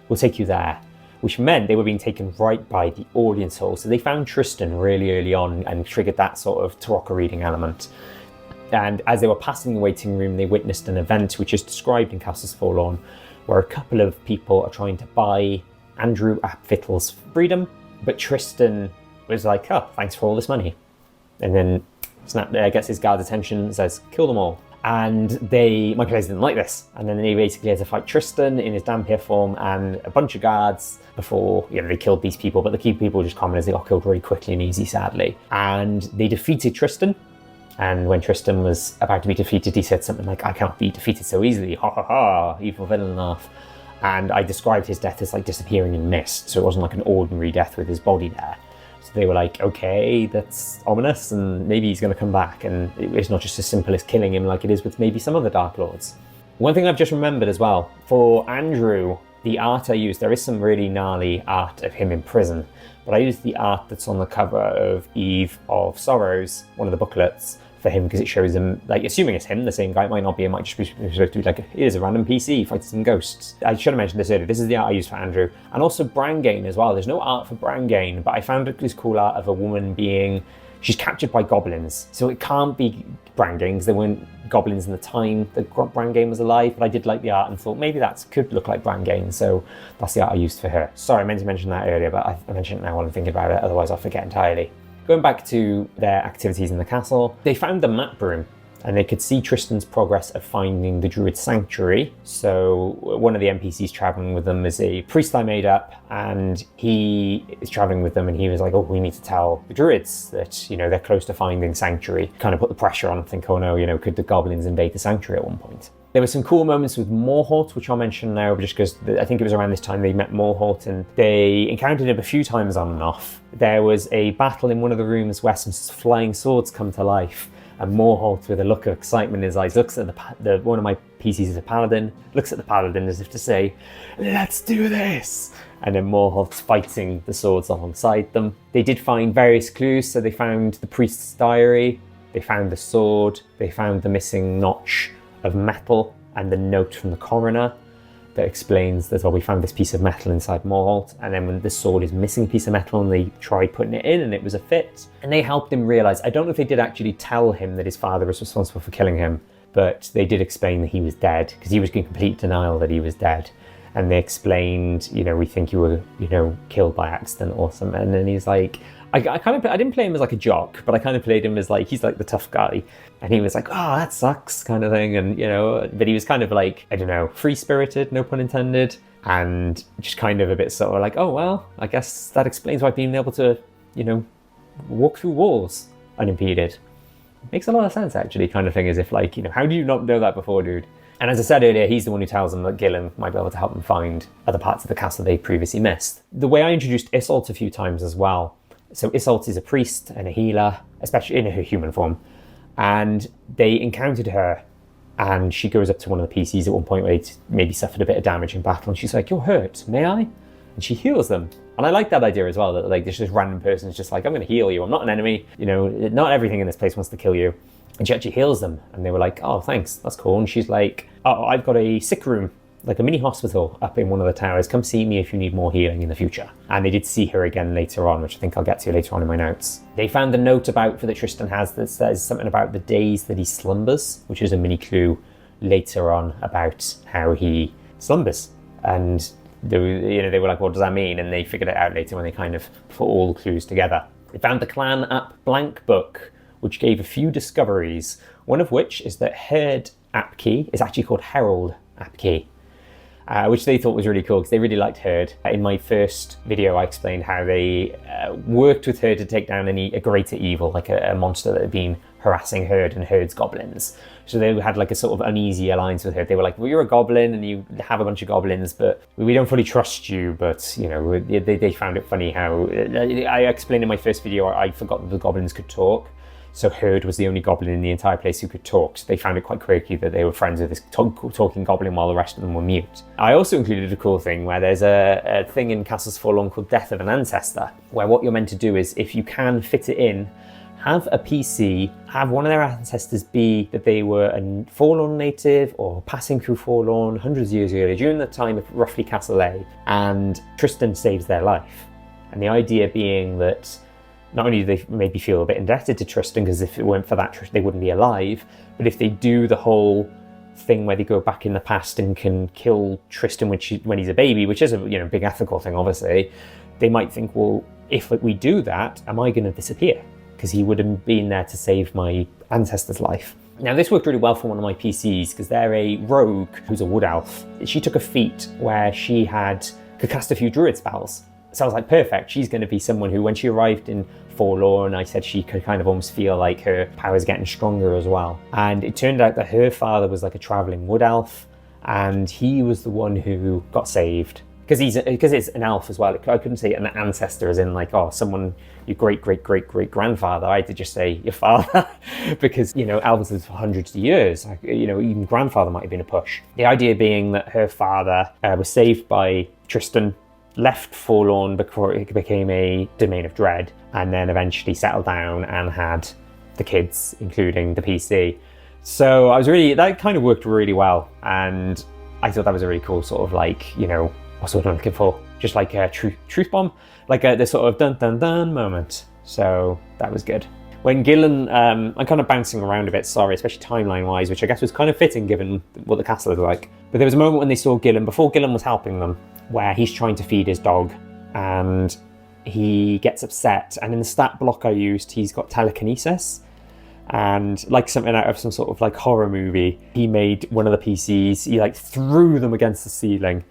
We'll take you there. Which meant they were being taken right by the audience hall. So they found Tristan really early on and triggered that sort of Tarot reading element. And as they were passing the waiting room, they witnessed an event which is described in Castles Forlorn, where a couple of people are trying to buy Andrew ap freedom, but Tristen was like, oh, thanks for all this money. And then gets his guard's attention and says, kill them all. And my players didn't like this. And then they basically had to fight Tristen in his Dhampir form and a bunch of guards before, they killed these people, but the key people were just commoners. They got killed really quickly and easy, sadly. And they defeated Tristen. And when Tristen was about to be defeated, he said something like, I cannot be defeated so easily. Ha ha ha, evil villain laugh. And I described his death as like disappearing in mist. So it wasn't like an ordinary death with his body there. So they were like, okay, that's ominous, and maybe he's going to come back. And it's not just as simple as killing him like it is with maybe some other Dark Lords. One thing I've just remembered as well, for Andrew, the art I used, there is some really gnarly art of him in prison, but I used the art that's on the cover of Eve of Sorrows, one of the booklets, for him, because it shows him, like, assuming it's him, the same guy, it might not be, it might just be supposed to be like, here's a random PC fighting some ghosts. I should have mentioned this earlier, this is the art I used for Andrew, and also Brangain as well. There's no art for Brangain, but I found this cool art of a woman she's captured by goblins, so it can't be Brangain, because there weren't goblins in the time that Brangain was alive, but I did like the art and thought maybe that could look like Brangain, so that's the art I used for her. Sorry, I meant to mention that earlier, but I mentioned it now while I'm thinking about it, otherwise I'll forget entirely. Going back to their activities in the castle, they found the map room and they could see Tristen's progress of finding the Druid Sanctuary. So one of the NPCs traveling with them is a priest I made up, and he is traveling with them and he was like, oh, we need to tell the Druids that, they're close to finding Sanctuary. Kind of put the pressure on and think, oh no, could the goblins invade the Sanctuary at one point? There were some cool moments with Morholt, which I'll mention now, just because I think it was around this time they met Morholt and they encountered him a few times on and off. There was a battle in one of the rooms where some flying swords come to life, and Morholt, with a look of excitement in his eyes, looks at one of my PCs is a paladin, looks at the paladin as if to say, let's do this! And then Morholt's fighting the swords alongside them. They did find various clues, so they found the priest's diary, they found the sword, they found the missing notch of metal and the note from the coroner that explains that, we found this piece of metal inside Morholt, and then when the sword is missing a piece of metal and they tried putting it in and it was a fit, and they helped him realise, I don't know if they did actually tell him that his father was responsible for killing him, but they did explain that he was dead, because he was in complete denial that he was dead. And they explained, we think you were, killed by accident or something. And then he's like, I didn't play him as like a jock, but I kind of played him as like, he's like the tough guy. And he was like, oh, that sucks kind of thing. And, but he was kind of like, I don't know, free-spirited, no pun intended. And just kind of a bit sort of like, oh, well, I guess that explains why being able to, walk through walls unimpeded. Makes a lot of sense, actually, kind of thing, as if like, how do you not know that before, dude? And as I said earlier, he's the one who tells them that Gilan might be able to help them find other parts of the castle they previously missed. The way I introduced Isolt a few times as well. So Isolt is a priest and a healer, especially in her human form. And they encountered her, and she goes up to one of the PCs at one point where he maybe suffered a bit of damage in battle, and she's like, you're hurt, may I? And she heals them. And I like that idea as well, that like this random person is just like, I'm going to heal you, I'm not an enemy, not everything in this place wants to kill you. And she actually heals them. And they were like, oh, thanks, that's cool. And she's like, oh, I've got a sick room, like a mini hospital up in one of the towers. Come see me if you need more healing in the future. And they did see her again later on, which I think I'll get to later on in my notes. They found the note that Tristen has that says something about the days that he slumbers, which is a mini clue later on about how he slumbers. And they were like, what does that mean? And they figured it out later when they kind of put all the clues together. They found the Clan ApBlanc book, which gave a few discoveries, one of which is that Herd AppKey is actually called Herald AppKey, which they thought was really cool because they really liked Herd. In my first video, I explained how they worked with Herd to take down a greater evil, like a monster that had been harassing Herd and Herd's goblins. So they had like a sort of uneasy alliance with Herd. They were like, well, you're a goblin and you have a bunch of goblins, but we don't fully trust you. But, they found it funny how, I explained in my first video, I forgot that the goblins could talk. So Herd was the only goblin in the entire place who could talk. So they found it quite quirky that they were friends with this talking goblin while the rest of them were mute. I also included a cool thing where there's a thing in Castles Forlorn called Death of an Ancestor, where what you're meant to do is, if you can fit it in, have a PC, have one of their ancestors be that they were a Forlorn native or passing through Forlorn hundreds of years earlier, during the time of roughly Castle A, and Tristen saves their life. And the idea being that not only do they maybe feel a bit indebted to Tristen, because if it weren't for that, they wouldn't be alive, but if they do the whole thing where they go back in the past and can kill Tristen when he's a baby, which is a big ethical thing, obviously, they might think, well, if we do that, am I going to disappear? Because he would have been there to save my ancestor's life. Now, this worked really well for one of my PCs because they're a rogue who's a wood elf. She took a feat where she could cast a few druid spells. So I was like, perfect. She's going to be someone who, when she arrived in Forlorn, I said she could kind of almost feel like her powers getting stronger as well. And it turned out that her father was like a traveling wood elf, and he was the one who got saved. Because it's an elf as well. I couldn't say an ancestor as in like, oh, someone, your great-great-great-great-grandfather. I had to just say your father because, elves live for hundreds of years. Even grandfather might have been a push. The idea being that her father was saved by Tristen, left Forlorn before it became a domain of dread, and then eventually settled down and had the kids, including the PC. So that kind of worked really well. And I thought that was a really cool sort of like, what's what I'm looking for? Just like a truth bomb, like the sort of dun dun dun moment. So that was good. When Gilan, I'm kind of bouncing around a bit, sorry, especially timeline wise, which I guess was kind of fitting given what the castle is like. But there was a moment when they saw Gilan, before Gilan was helping them, where he's trying to feed his dog and he gets upset. And in the stat block I used, he's got telekinesis. And like something out of some sort of like horror movie, he made one of the PCs, he like threw them against the ceiling.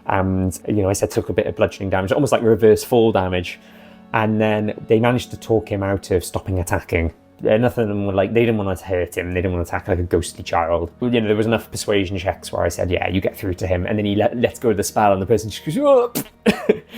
And, I said took a bit of bludgeoning damage, almost like reverse fall damage. And then they managed to talk him out of stopping attacking. Nothing of them were like, they didn't want to hurt him. They didn't want to attack like a ghostly child. There was enough persuasion checks where I said, yeah, you get through to him. And then he lets go of the spell and the person just goes, oh,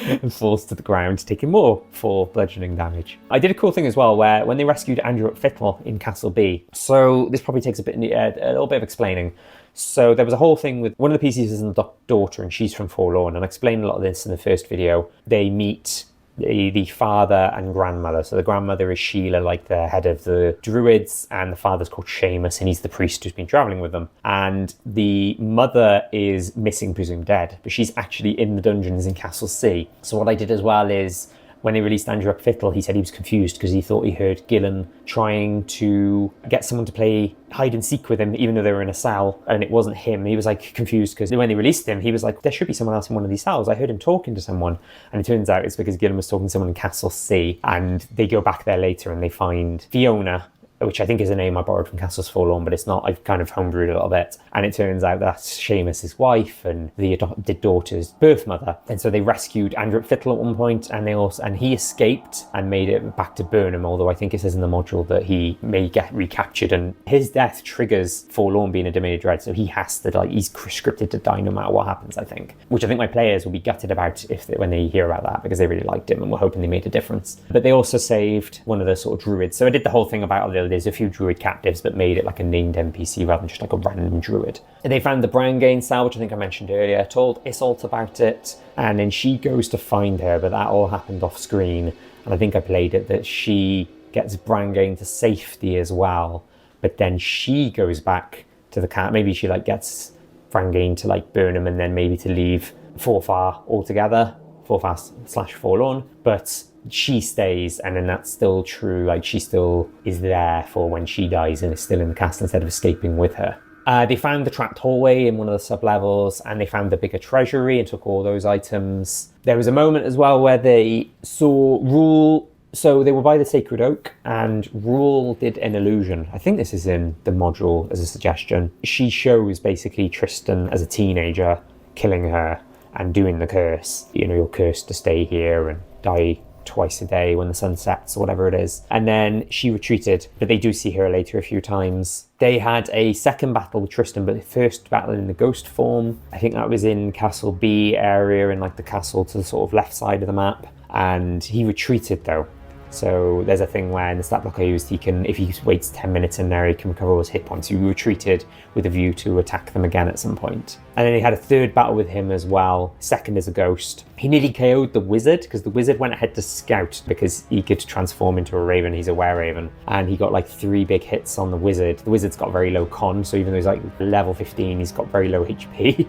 and falls to the ground, taking more for bludgeoning damage. I did a cool thing as well where when they rescued Andrew Fittler in Castle B. So this probably takes a little bit of explaining. So there was a whole thing with one of the PCs is the daughter and she's from Forlorn, and I explained a lot of this in the first video. They meet the father and grandmother. So the grandmother is Sheila, like the head of the druids, and the father's called Seamus, and he's the priest who's been traveling with them. And the mother is missing, presumed dead, but she's actually in the dungeons in Castle C. So what I did as well is, when they released Andrew Fittler, he said he was confused because he thought he heard Gilan trying to get someone to play hide and seek with him, even though they were in a cell, and it wasn't him. He was like confused because when they released him, he was like, there should be someone else in one of these cells. I heard him talking to someone. And it turns out it's because Gilan was talking to someone in Castle C, and they go back there later and they find Fiona, which I think is a name I borrowed from Castles Forlorn, but it's not. I've kind of homebrewed a little bit. And it turns out that's Seamus' wife and the adopted daughter's birth mother. And so they rescued Andrew Fittler at one point, and he escaped and made it back to Burnham, although I think it says in the module that he may get recaptured, and his death triggers Forlorn being a domain of dread, so he has to, he's scripted to die no matter what happens, I think. Which I think my players will be gutted about when they hear about that, because they really liked him and were hoping they made a difference. But they also saved one of the sort of druids. So I did the whole thing about there's a few druid captives, but made it like a named NPC rather than just like a random druid. And they found the Brangain cell, which I think I mentioned earlier, told Isolt about it, and then she goes to find her, but that all happened off screen. And I think I played it that she gets Brangain to safety as well, but then she goes back to the cat. Maybe she gets Brangain to Burnham and then maybe to leave Forfar altogether, Forfar/Forlorn, but she stays, and then that's still true. She still is there for when she dies and is still in the castle instead of escaping with her. They found the trapped hallway in one of the sub-levels, and they found the bigger treasury and took all those items. There was a moment as well where they saw Rual. So they were by the Sacred Oak, and Rual did an illusion. I think this is in the module as a suggestion. She shows basically Tristen as a teenager killing her and doing the curse. You're cursed to stay here and die twice a day when the sun sets or whatever it is. And then she retreated, but they do see her later a few times. They had a second battle with Tristen, but the first battle in the ghost form. I think that was in Castle B area, in the castle to the sort of left side of the map. And he retreated though. So there's a thing where in the stat block I used, if he waits 10 minutes in there, he can recover all his hit points. He retreated with a view to attack them again at some point. And then he had a third battle with him as well, second as a ghost. He nearly KO'd the wizard, because the wizard went ahead to scout because he could transform into a raven. He's a were-raven. And he got 3 big hits on the wizard. The wizard's got very low con, so even though he's level 15, he's got very low HP.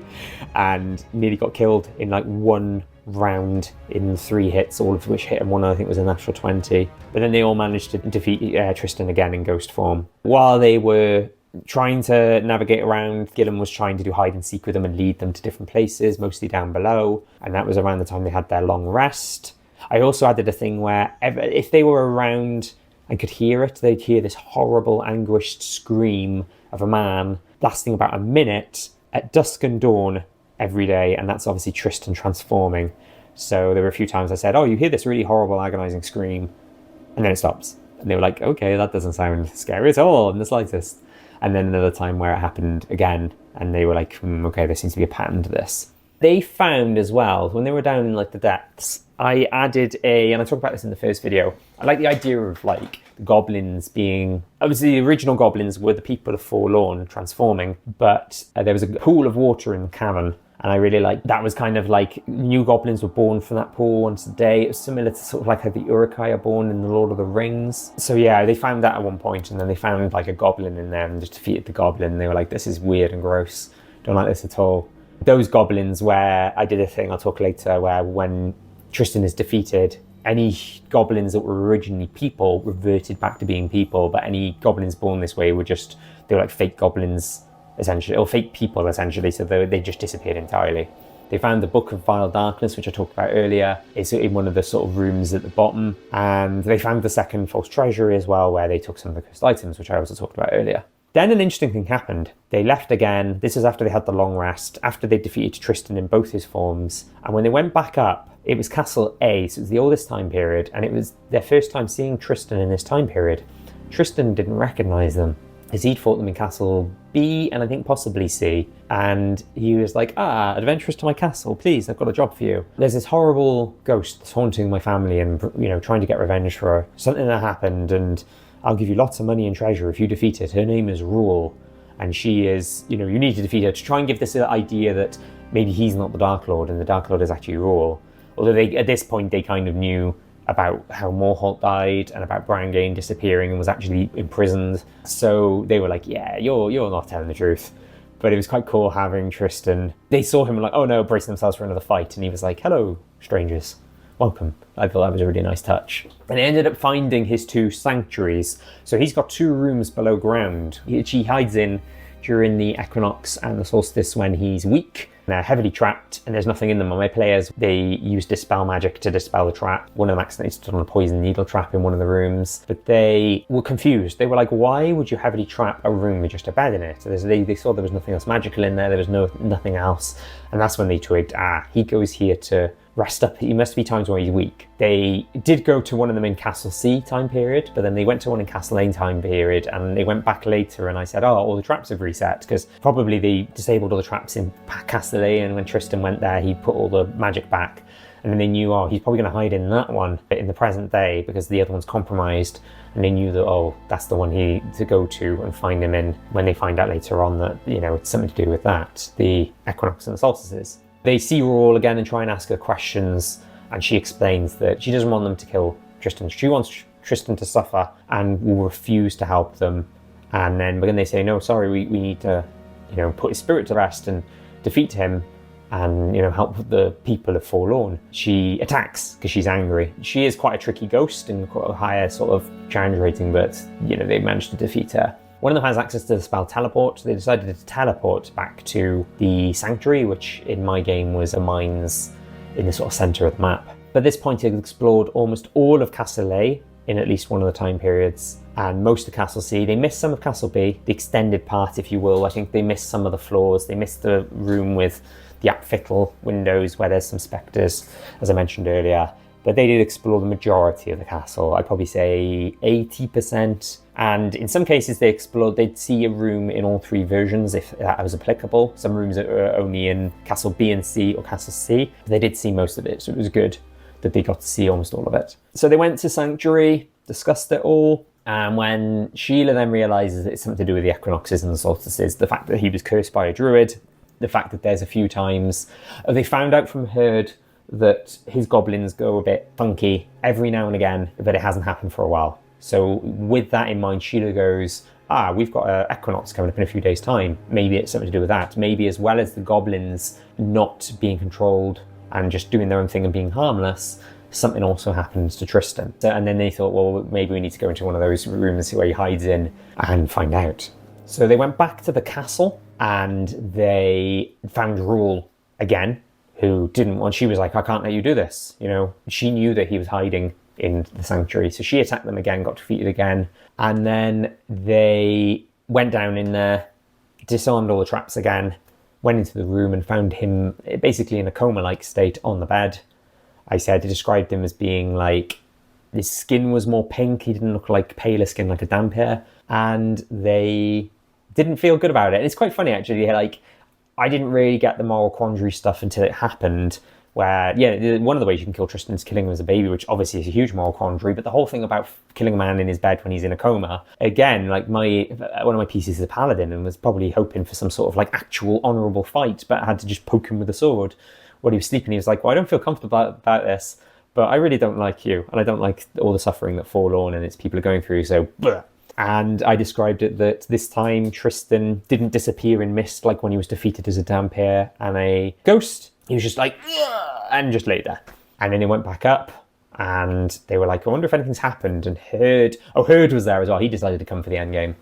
And nearly got killed in one round in 3 hits, all of which hit, and one I think was a natural 20. But then they all managed to defeat Tristen again in ghost form. While they were trying to navigate around. Gilan was trying to do hide and seek with them and lead them to different places, mostly down below. And that was around the time they had their long rest. I also added a thing where if they were around and could hear it, they'd hear this horrible, anguished scream of a man lasting about a minute at dusk and dawn every day. And that's obviously Tristen transforming. So there were a few times I said, oh, you hear this really horrible, agonizing scream, and then it stops. And they were like, okay, that doesn't sound scary at all in the slightest. And then another time where it happened again, and they were like, okay, there seems to be a pattern to this. They found as well, when they were down in like the depths, I added and I talked about this in the first video, I like the idea of like goblins being, obviously the original goblins were the people of Forlorn transforming, but there was a pool of water in the cavern. And I really like that was kind of like new goblins were born from that pool once a day. It was similar to sort of like how the Uruk-hai are born in the Lord of the Rings. So yeah, they found that at one point, and then they found like a goblin in there and just defeated the goblin. They were like, this is weird and gross. Don't like this at all. Those goblins where I did a thing, I'll talk later, where when Tristen is defeated, any goblins that were originally people reverted back to being people, but any goblins born this way they were like fake goblins, essentially, or fake people essentially, so they just disappeared entirely. They found the Book of Vile Darkness, which I talked about earlier. It's in one of the sort of rooms at the bottom, and they found the second false treasury as well, where they took some of the cursed items, which I also talked about earlier. Then an interesting thing happened. They left again. This is after they had the long rest, after they defeated Tristen in both his forms, and when they went back up, it was Castle A, so it was the oldest time period, and it was their first time seeing Tristen in this time period. Tristen didn't recognise them, as he'd fought them in Castle B and I think possibly C, and he was like, adventurers to my castle, please, I've got a job for you. There's this horrible ghost that's haunting my family and, trying to get revenge for something that happened, and I'll give you lots of money and treasure if you defeat it. Her name is Rual, and she is, you need to defeat her, to try and give this idea that maybe he's not the Darklord and the Darklord is actually Rual. Although at this point they kind of knew about how Morholt died and about Brangain disappearing and was actually imprisoned. So they were like, yeah, you're not telling the truth. But it was quite cool having Tristen. They saw him and like, oh no, bracing themselves for another fight. And he was like, hello, strangers. Welcome. I thought that was a really nice touch. And they ended up finding his 2 sanctuaries. So he's got 2 rooms below ground, which he hides in during the equinox and the solstice when he's weak. They're heavily trapped and there's nothing in them. On my players, they used Dispel magic to dispel the trap. One of them accidentally stood on a poison needle trap in one of the rooms, but they were confused. They were like, why would you heavily trap a room with just a bed in it? So they saw there was nothing else magical in there. There was nothing else. And that's when they twigged, he goes here to rest up. He must be times where he's weak. They did go to one of them in Castle C time period, but then they went to one in Castle A time period, and they went back later, and I said, all the traps have reset, because probably they disabled all the traps in Castle A, and when Tristen went there, he put all the magic back, and then they knew, he's probably going to hide in that one in the present day, because the other one's compromised, and they knew that, that's the one to go to and find him in, when they find out later on that, it's something to do with that, the equinox and the solstices. They see Rual again and try and ask her questions, and she explains that she doesn't want them to kill Tristen. She wants Tristen to suffer and will refuse to help them. And then when they say, no, sorry, we need to, put his spirit to rest and defeat him and, help the people of Forlorn, she attacks because she's angry. She is quite a tricky ghost and quite a higher sort of challenge rating, but, they managed to defeat her. One of them has access to the spell Teleport, so they decided to teleport back to the Sanctuary, which in my game was the mines in the sort of centre of the map. But at this point, it explored almost all of Castle A in at least one of the time periods, and most of Castle C. They missed some of Castle B, the extended part, if you will. I think they missed some of the floors. They missed the room with the Apfittel windows where there's some spectres, as I mentioned earlier. But they did explore the majority of the castle. I'd probably say 80%. And in some cases they'd see a room in all 3 versions if that was applicable. Some rooms are only in Castle B and C or Castle C. But they did see most of it, so it was good that they got to see almost all of it. So they went to Sanctuary, discussed it all. And when Sheila then realises that it's something to do with the equinoxes and the solstices, the fact that he was cursed by a druid, the fact that there's a few times, they found out from Herd that his goblins go a bit funky every now and again, but it hasn't happened for a while. So with that in mind, Sheila goes, we've got an equinox coming up in a few days' time. Maybe it's something to do with that. Maybe as well as the goblins not being controlled and just doing their own thing and being harmless, something also happens to Tristen. And then they thought, well, maybe we need to go into one of those rooms where he hides in and find out. So they went back to the castle and they found Rual again, who didn't want, she was like, I can't let you do this. You know, she knew that he was hiding in the sanctuary. So she attacked them again, got defeated again. And then they went down in there, disarmed all the traps again, went into the room and found him basically in a coma-like state on the bed. I described him as being like, his skin was more pink. He didn't look like paler skin, like a Dhampir. And they didn't feel good about it. And it's quite funny, actually. Like, I didn't really get the moral quandary stuff until it happened, where, yeah, one of the ways you can kill Tristen is killing him as a baby, which obviously is a huge moral quandary, but the whole thing about killing a man in his bed when he's in a coma, again, like one of my PCs is a paladin and was probably hoping for some sort of like actual honourable fight, but I had to just poke him with a sword while he was sleeping. He was like, well, I don't feel comfortable about this, but I really don't like you, and I don't like all the suffering that Forlorn and its people are going through, so bleh. And I described it that this time Tristen didn't disappear in mist like when he was defeated as a Dhampir and a ghost. He was just like, ugh, and just lay there. And then he went back up and they were like, I wonder if anything's happened. And Herd was there as well. He decided to come for the end game.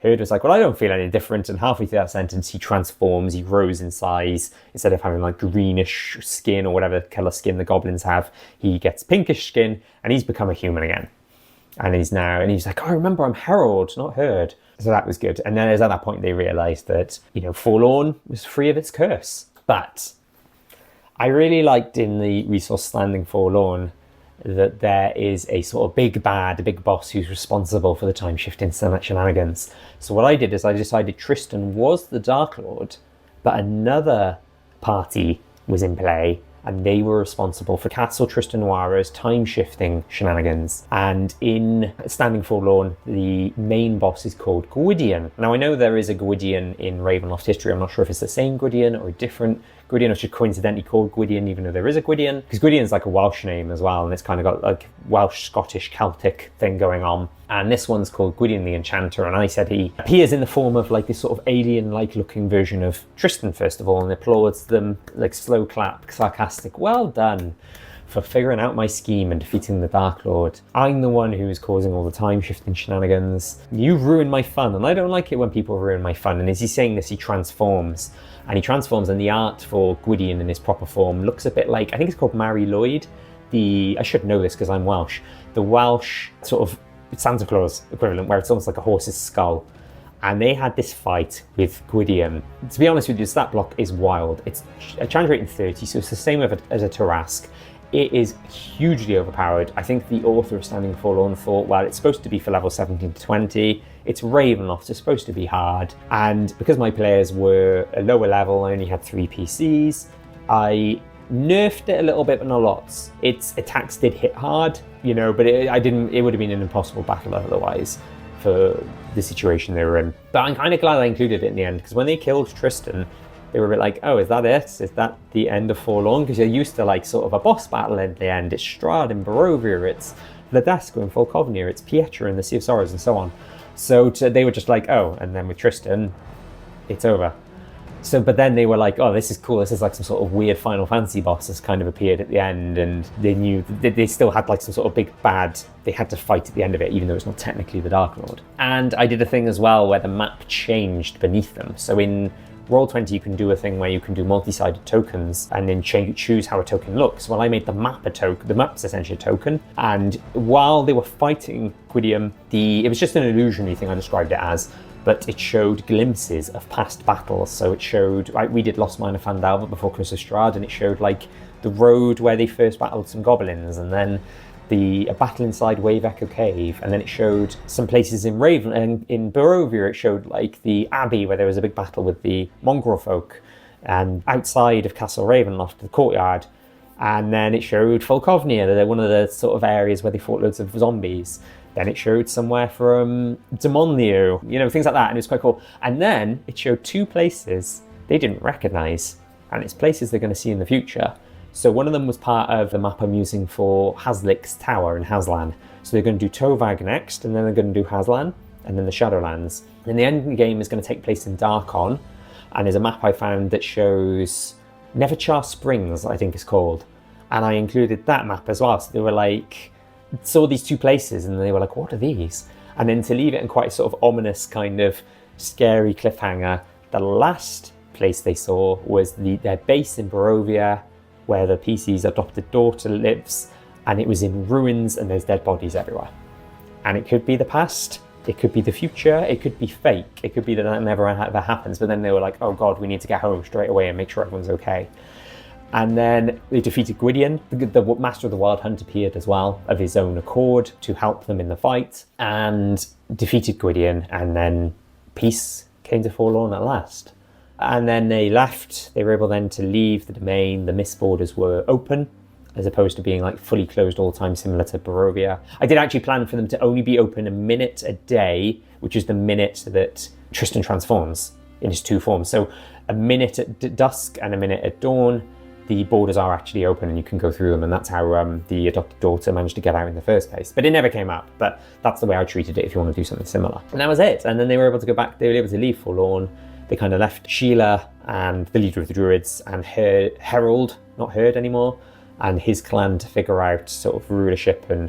Herd was like, well, I don't feel any different. And halfway through that sentence, he transforms, he grows in size. Instead of having like greenish skin or whatever colour skin the goblins have, he gets pinkish skin and he's become a human again. And he's like, oh, remember, I'm Herald, not Herd. So that was good. And then it was at that point they realised that, you know, Forlorn was free of its curse. But I really liked in the resource standing Forlorn that there is a sort of big bad, a big boss who's responsible for the time shifting shenanigans. So what I did is I decided Tristen was the Darklord, but another party was in play and they were responsible for Castle Tristenoira's time-shifting shenanigans. And in Standing Forlorn, the main boss is called Gwydion. Now, I know there is a Gwydion in Ravenloft history. I'm not sure if it's the same Gwydion or a different Gwydion, or just coincidentally called Gwydion, even though there is a Gwydion. Because Gwydion's like a Welsh name as well, and it's kind of got like Welsh, Scottish, Celtic thing going on. And this one's called Gwydion the Enchanter, and I said he appears in the form of like this sort of alien-like looking version of Tristen, first of all, and applauds them, like slow clap, sarcastic, well done for figuring out my scheme and defeating the Darklord. I'm the one who is causing all the time-shifting shenanigans. You ruined my fun, and I don't like it when people ruin my fun. And as he's saying this, he transforms. And he transforms, and the art for Gwydion in his proper form looks a bit like, I think it's called Mary Lloyd. I should know this because I'm Welsh. The Welsh sort of Santa Claus equivalent, where it's almost like a horse's skull. And they had this fight with Gwydion. To be honest with you, the stat block is wild. It's a challenge rating 30, so it's the same as a Tarask. It is hugely overpowered. I think the author of Standing Forlorn thought, well, it's supposed to be for level 17 to 20. It's Ravenloft, it's supposed to be hard. And because my players were a lower level, I only had 3 PCs, I nerfed it a little bit, but not lots. Its attacks did hit hard, you know, but it would have been an impossible battle otherwise for the situation they were in. But I'm kind of glad I included it in the end, because when they killed Tristen, they were a bit like, oh, is that it? Is that the end of Forlorn? Because you're used to like sort of a boss battle at the end. It's Strahd in Barovia, it's Vladesco in Volkovnia, it's Pietra in the Sea of Sorrows, and so on. So they were just like, oh, and then with Tristen, it's over. So, but then they were like, oh, this is cool. This is like some sort of weird Final Fantasy boss has kind of appeared at the end, and they knew they still had like some sort of big bad they had to fight at the end of it, even though it's not technically the Darklord. And I did a thing as well where the map changed beneath them. So in Roll20, you can do a thing where you can do multi-sided tokens and then choose how a token looks. Well, I made the map a token. The map's essentially a token. And while they were fighting Gwydion, it was just an illusionary thing I described it as, but it showed glimpses of past battles. So it showed, we did Lost Mine of Fandalva before Curse of Strahd, and it showed like the road where they first battled some goblins, and then a battle inside Wave Echo Cave, and then it showed some places in in Barovia. It showed like the Abbey where there was a big battle with the mongrel folk, and outside of Castle Ravenloft, the courtyard, and then it showed Volkovnia, one of the sort of areas where they fought loads of zombies. Then it showed somewhere from Demonlio, you know, things like that, and it was quite cool. And then it showed 2 places they didn't recognise, and it's places they're going to see in the future. So one of them was part of the map I'm using for Haslik's Tower in Haslan. So they're going to do Tovag next, and then they're going to do Haslan, and then the Shadowlands. And the end game is going to take place in Darkon, and there's a map I found that shows Neverchar Springs, I think it's called. And I included that map as well. So they were like, saw these 2 places, and they were like, what are these? And then to leave it in quite a sort of ominous kind of scary cliffhanger. The last place they saw was their base in Barovia, where the PC's adopted daughter lives, and it was in ruins and there's dead bodies everywhere. And it could be the past, it could be the future, it could be fake, it could be that never ever happens, but then they were like, oh god, we need to get home straight away and make sure everyone's okay. And then they defeated Gwydion. The Master of the Wild Hunt appeared as well, of his own accord, to help them in the fight, and defeated Gwydion, and then peace came to Forlorn at last. And then they left. They were able then to leave the domain. The mist borders were open, as opposed to being like fully closed all the time, similar to Barovia. I did actually plan for them to only be open a minute a day, which is the minute that Tristan transforms in his 2 forms. So a minute at dusk and a minute at dawn, the borders are actually open and you can go through them, and that's how the adopted daughter managed to get out in the first place. But it never came up, but that's the way I treated it if you want to do something similar. And that was it. And then they were able to go back, they were able to leave Forlorn. They kind of left Sheila and the leader of the Druids and her Herald, not Herd anymore, and his clan to figure out sort of rulership and,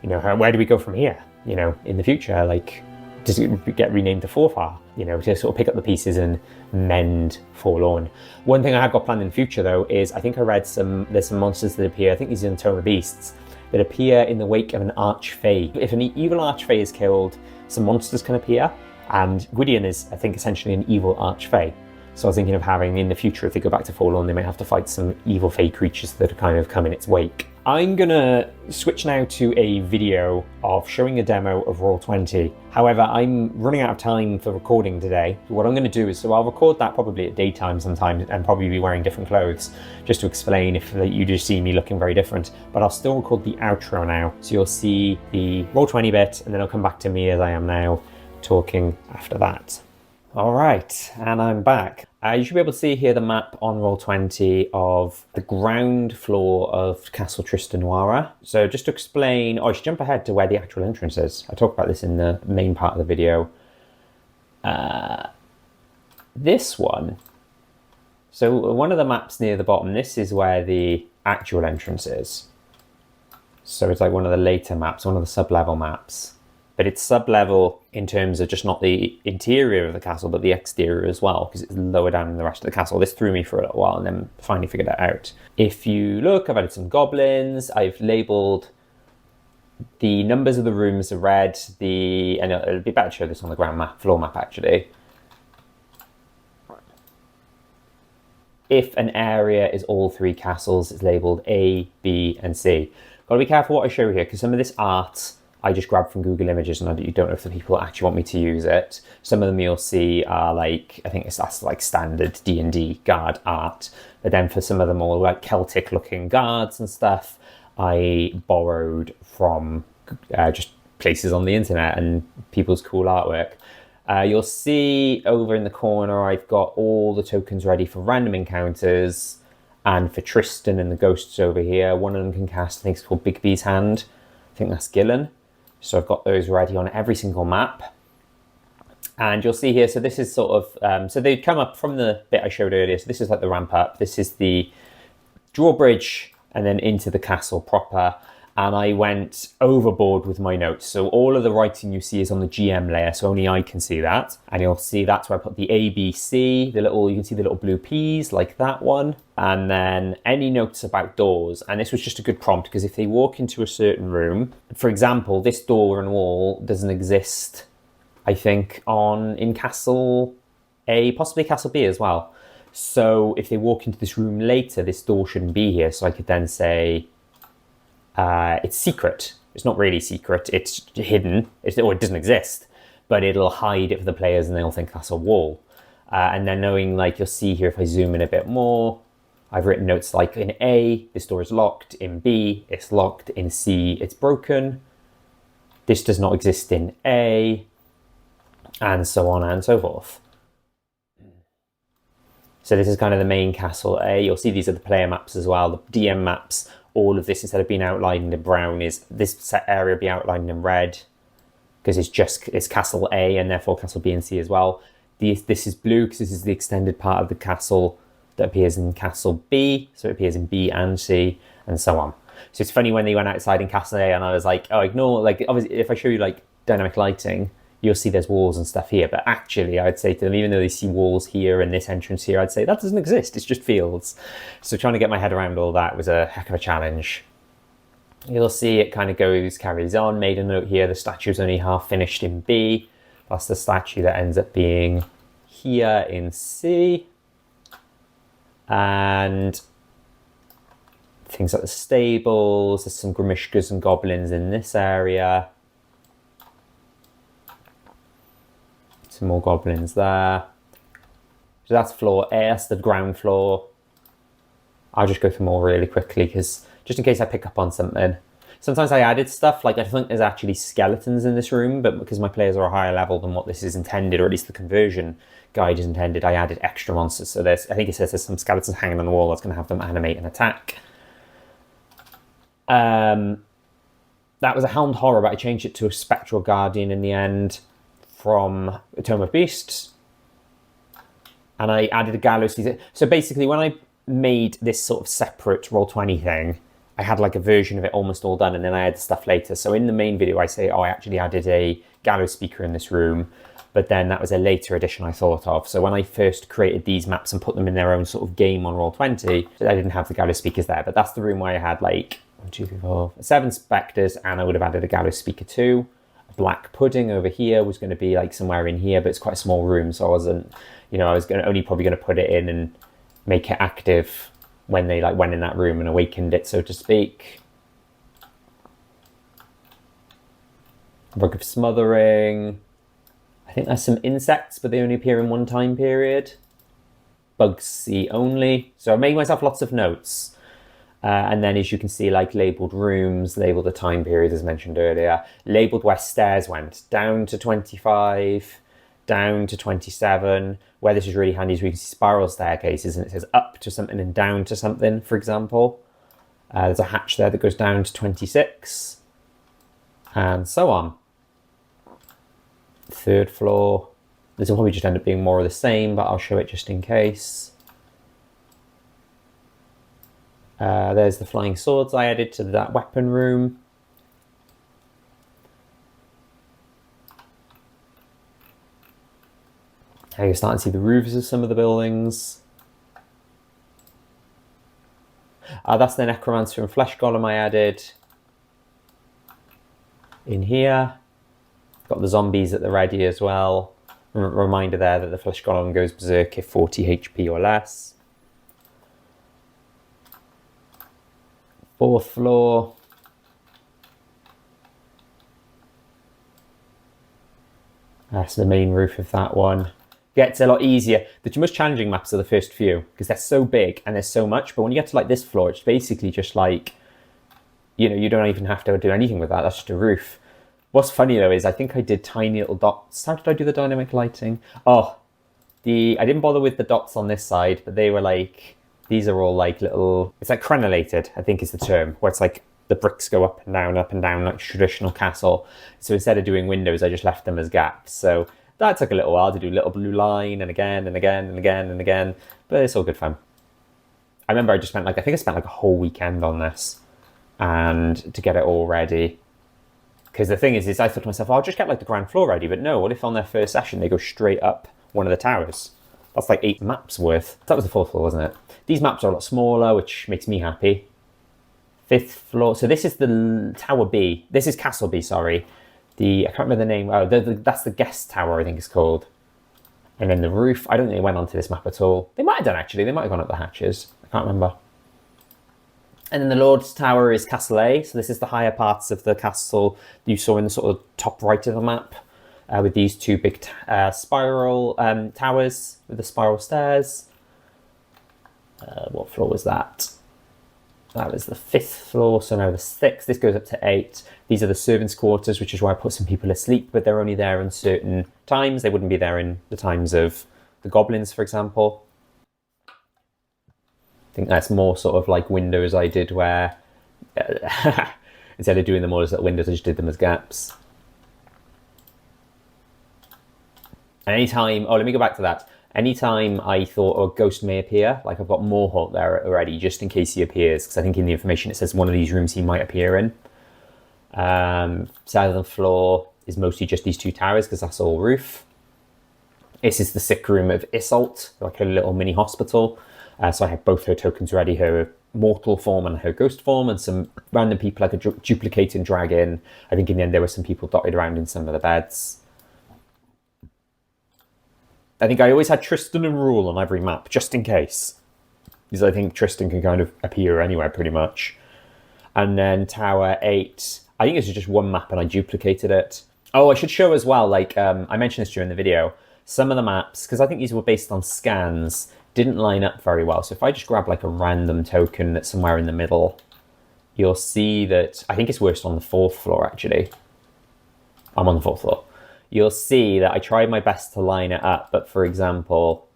you know, where do we go from here, you know, in the future? Like, does it get renamed to Forfar, you know, to sort of pick up the pieces and mend Forlorn. One thing I have got planned in the future though is I think I read there's some monsters that appear, I think these are in Tome of Beasts, that appear in the wake of an Archfey. If an evil Archfey is killed, some monsters can appear, and Gwydion is, I think, essentially an evil Archfey. So I was thinking of having, in the future, if they go back to Forlorn, they may have to fight some evil Fey creatures that kind of come in its wake. I'm gonna switch now to a video of showing a demo of Roll20. However, I'm running out of time for recording today. What I'm gonna do is, so I'll record that probably at daytime sometime and probably be wearing different clothes, just to explain if you just see me looking very different. But I'll still record the outro now. So you'll see the Roll20 bit, and then I'll come back to me as I am now, talking after that. All right, and I'm back. You should be able to see here the map on Roll20 of the ground floor of Castle Tristenoira. So just to explain, I should jump ahead to where the actual entrance is. I talk about this in the main part of the video. This one, so one of the maps near the bottom, this is where the actual entrance is. So it's like one of the later maps, one of the sub-level maps. But it's sub-level in terms of just not the interior of the castle, but the exterior as well, because it's lower down than the rest of the castle. This threw me for a little while and then finally figured it out. If you look, I've added some goblins. I've labelled the numbers of the rooms are red. And it'll be better to show this on the ground map, floor map actually. If an area is all 3 castles, it's labelled A, B, and C. Got to be careful what I show here, because some of this art I just grabbed from Google Images and you don't know if the people actually want me to use it. Some of them you'll see are like, I think that's like standard D&D guard art. But then for some of them all like Celtic looking guards and stuff, I borrowed from just places on the internet and people's cool artwork. You'll see over in the corner, I've got all the tokens ready for random encounters and for Tristan and the ghosts over here. One of them can cast, I think it's called Bigby's Hand. I think that's Gilan. So I've got those ready on every single map. And you'll see here, so this is sort of, so they come up from the bit I showed earlier. So this is like the ramp up. This is the drawbridge and then into the castle proper. And I went overboard with my notes. So all of the writing you see is on the GM layer, so only I can see that. And you'll see that's where I put the A, B, C, you can see the little blue P's like that one. And then any notes about doors. And this was just a good prompt, because if they walk into a certain room, for example, this door and wall doesn't exist, I think, in Castle A, possibly Castle B as well. So if they walk into this room later, this door shouldn't be here. So I could then say, it's secret. It's not really secret, it's hidden, or it doesn't exist, but it'll hide it for the players and they'll think that's a wall. And then knowing, like you'll see here, if I zoom in a bit more, I've written notes like in A, this door is locked, in B, it's locked, in C, it's broken, this does not exist in A, and so on and so forth. So this is kind of the main castle A. You'll see these are the player maps as well, the DM maps. All of this, instead of being outlined in brown, is this set area be outlined in red, because it's Castle A and therefore Castle B and C as well. This is blue because this is the extended part of the castle that appears in Castle B, so it appears in B and C, and so on. So it's funny when they went outside in Castle A and I was like, oh, ignore, like obviously if I show you like dynamic lighting, you'll see there's walls and stuff here. But actually, I'd say to them, even though they see walls here and this entrance here, I'd say that doesn't exist. It's just fields. So trying to get my head around all that was a heck of a challenge. You'll see it kind of carries on. Made a note here, the statue's only half finished in B. That's the statue that ends up being here in C. And things like the stables, there's some Grimishkas and goblins in this area. Some more goblins there. So that's floor A, that's the ground floor. I'll just go through more really quickly because just in case I pick up on something. Sometimes I added stuff, like I think there's actually skeletons in this room, but because my players are a higher level than what this is intended, or at least the conversion guide is intended, I added extra monsters. So I think it says there's some skeletons hanging on the wall that's going to have them animate and attack. That was a Helmed Horror, but I changed it to a Spectral Guardian in the end from the Tome of Beasts. And I added a gallows. So basically when I made this sort of separate Roll20 thing, I had like a version of it almost all done, and then I added stuff later. So in the main video, I say, oh, I actually added a gallows speaker in this room, but then that was a later addition I thought of. So when I first created these maps and put them in their own sort of game on Roll20, I didn't have the gallows speakers there, but that's the room where I had like 1, 2, 3, 4, 7 spectres, and I would have added a gallows speaker too. A black pudding over here was going to be like somewhere in here, but it's quite a small room, so I wasn't, I was probably going to put it in and make it active when they like went in that room and awakened it, so to speak. Rug of Smothering. I think there's some insects, but they only appear in one time period. Bugs see only. So I made myself lots of notes. And then as you can see, like labelled rooms, labelled the time period as mentioned earlier, labelled where stairs went, down to 25, down to 27. Where this is really handy is we can see spiral staircases, and it says up to something and down to something, for example. There's a hatch there that goes down to 26, and so on. Third floor. This will probably just end up being more of the same, but I'll show it just in case. There's the flying swords I added to that weapon room. You're starting to see the roofs of some of the buildings. That's the Necromancer and Flesh Golem I added in here. Got the zombies at the ready as well. Reminder there that the Flesh Golem goes berserk if 40 HP or less. Fourth floor. That's the main roof of that one. Gets a lot easier. The most challenging maps are the first few because they're so big and there's so much. But when you get to like this floor, it's basically just like, you don't even have to do anything with that. That's just a roof. What's funny though is I think I did tiny little dots. How did I do the dynamic lighting? Oh, I didn't bother with the dots on this side, but they were like, these are all like little, it's like crenellated, I think is the term, where it's like the bricks go up and down like a traditional castle. So instead of doing windows, I just left them as gaps. So that took a little while to do a little blue line and again and again and again and again, but it's all good fun. I remember I think I spent like a whole weekend on this and to get it all ready. Because the thing is I thought to myself, I'll just get like the ground floor ready, but no, what if on their first session they go straight up one of the towers? That's like 8 maps worth. That was the 4th floor, wasn't it? These maps are a lot smaller, which makes me happy. 5th floor, so this is the Tower B. This is Castle B, sorry. I can't remember the name. Oh, that's the guest tower, I think it's called. And then the roof. I don't think they went onto this map at all. They might have done, actually. They might have gone up the hatches. I can't remember. And then the Lord's Tower is Castle A. So this is the higher parts of the castle you saw in the sort of top right of the map. With these 2 big spiral towers with the spiral stairs. What floor was that? That was the 5th floor, so now the 6th. This goes up to 8. These are the servants' quarters, which is where I put some people asleep, but they're only there in certain times. They wouldn't be there in the times of the goblins, for example. I think that's more sort of like windows I did where instead of doing them all as little windows, I just did them as gaps. And anytime, let me go back to that. Anytime I thought a ghost may appear, like I've got Morholt there already, just in case he appears, because I think in the information it says one of these rooms he might appear in. Southern floor. is mostly just these 2 towers because that's all roof. This is the sick room of Isolt, like a little mini hospital. So I have both her tokens ready, her mortal form and her ghost form, and some random people I could duplicate and drag in. I think in the end there were some people dotted around in some of the beds. I think I always had Tristen and Rual on every map, just in case. Because I think Tristen can kind of appear anywhere, pretty much. And then Tower 8, I think this is just one map and I duplicated it. Oh, I should show as well, like, I mentioned this during the video, some of the maps, because I think these were based on scans, didn't line up very well. So if I just grab like a random token that's somewhere in the middle, you'll see that, I think it's worse on the 4th floor, actually. I'm on the 4th floor. You'll see that I tried my best to line it up, but for example,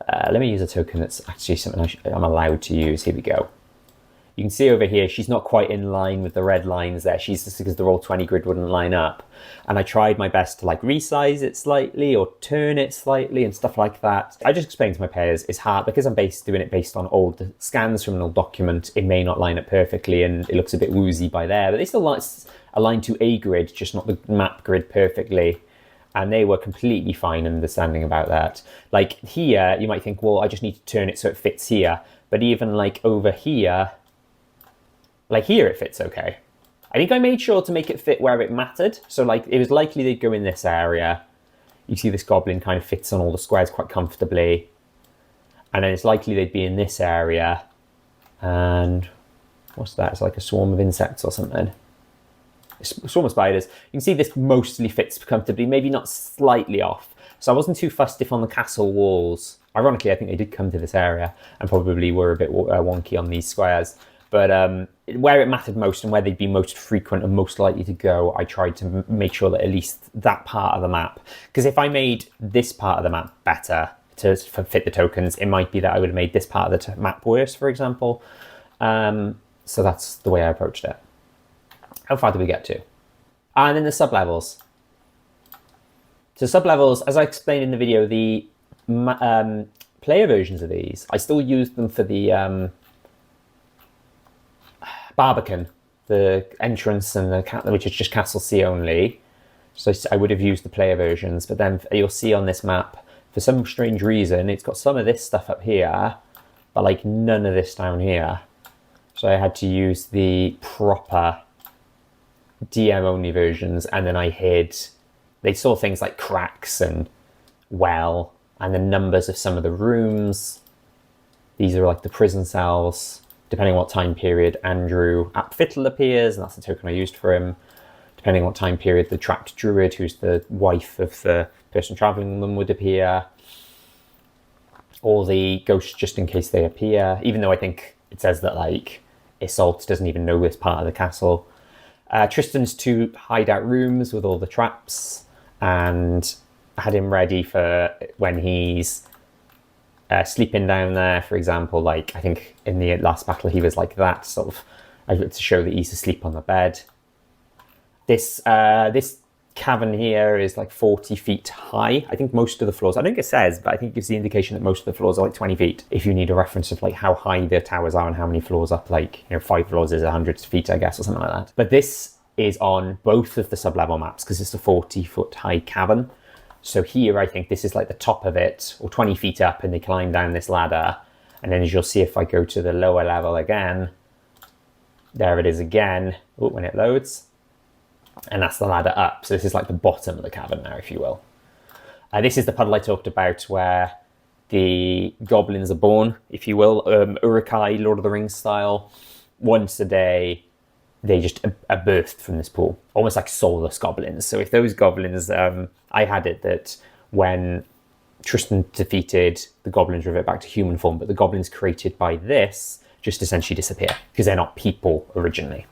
let me use a token that's actually something I'm allowed to use. Here we go. You can see over here, she's not quite in line with the red lines there. She's just because the roll 20 grid wouldn't line up. And I tried my best to like resize it slightly or turn it slightly and stuff like that. I just explained to my players, it's hard because I'm doing it based on old scans from an old document. It may not line up perfectly and it looks a bit woozy by there, but they still align to a grid, just not the map grid perfectly. And they were completely fine understanding about that. Like here, you might think, well, I just need to turn it so it fits here. But even like over here, like here it fits okay. I think I made sure to make it fit where it mattered. So like it was likely they'd go in this area. You see this goblin kind of fits on all the squares quite comfortably. And then it's likely they'd be in this area. And what's that? It's like a swarm of insects or something. Swarm of spiders. You can see this mostly fits comfortably, maybe not slightly off. So I wasn't too fussed if on the castle walls. Ironically, I think they did come to this area and probably were a bit wonky on these squares. But where it mattered most and where they'd be most frequent and most likely to go, I tried to make sure that at least that part of the map, because if I made this part of the map better to fit the tokens, it might be that I would have made this part of the map worse, for example. So that's the way I approached it. How far did we get to? And then the sub-levels. So sub-levels, as I explained in the video, the player versions of these, I still use them for the Barbican, the entrance and the which is just Castle C only. So I would have used the player versions, but then you'll see on this map, for some strange reason, it's got some of this stuff up here, but like none of this down here. So I had to use the proper DM only versions, and then I hid, they saw things like cracks and well, and the numbers of some of the rooms. These are like the prison cells. Depending on what time period Andrew Apfittle appears, and that's the token I used for him. Depending on what time period the trapped druid, who's the wife of the person traveling them, would appear. Or the ghosts, just in case they appear, even though I think it says that like Isolt doesn't even know this part of the castle. Tristan's 2 hideout rooms with all the traps, and I had him ready for when he's sleeping down there, for example. Like I think in the last battle he was like that, sort of, to show that he's asleep on the bed. This cavern here is like 40 feet high. I think most of the floors, I don't think it says, but I think it gives the indication that most of the floors are like 20 feet. If you need a reference of like how high the towers are and how many floors up, like, 5 floors is 100 feet, I guess, or something like that. But this is on both of the sub-level maps because it's a 40-foot high cavern. So here, I think this is like the top of it, or 20 feet up, and they climb down this ladder. And then as you'll see, if I go to the lower level again, there it is again, when it loads. And that's the ladder up. So this is like the bottom of the cavern now, if you will. This is the puddle I talked about where the goblins are born, if you will, Uruk-hai, Lord of the Rings style. Once a day, they just are birthed from this pool, almost like soulless goblins. So if those goblins, I had it that when Tristen defeated, the goblins revert back to human form, but the goblins created by this just essentially disappear because they're not people originally.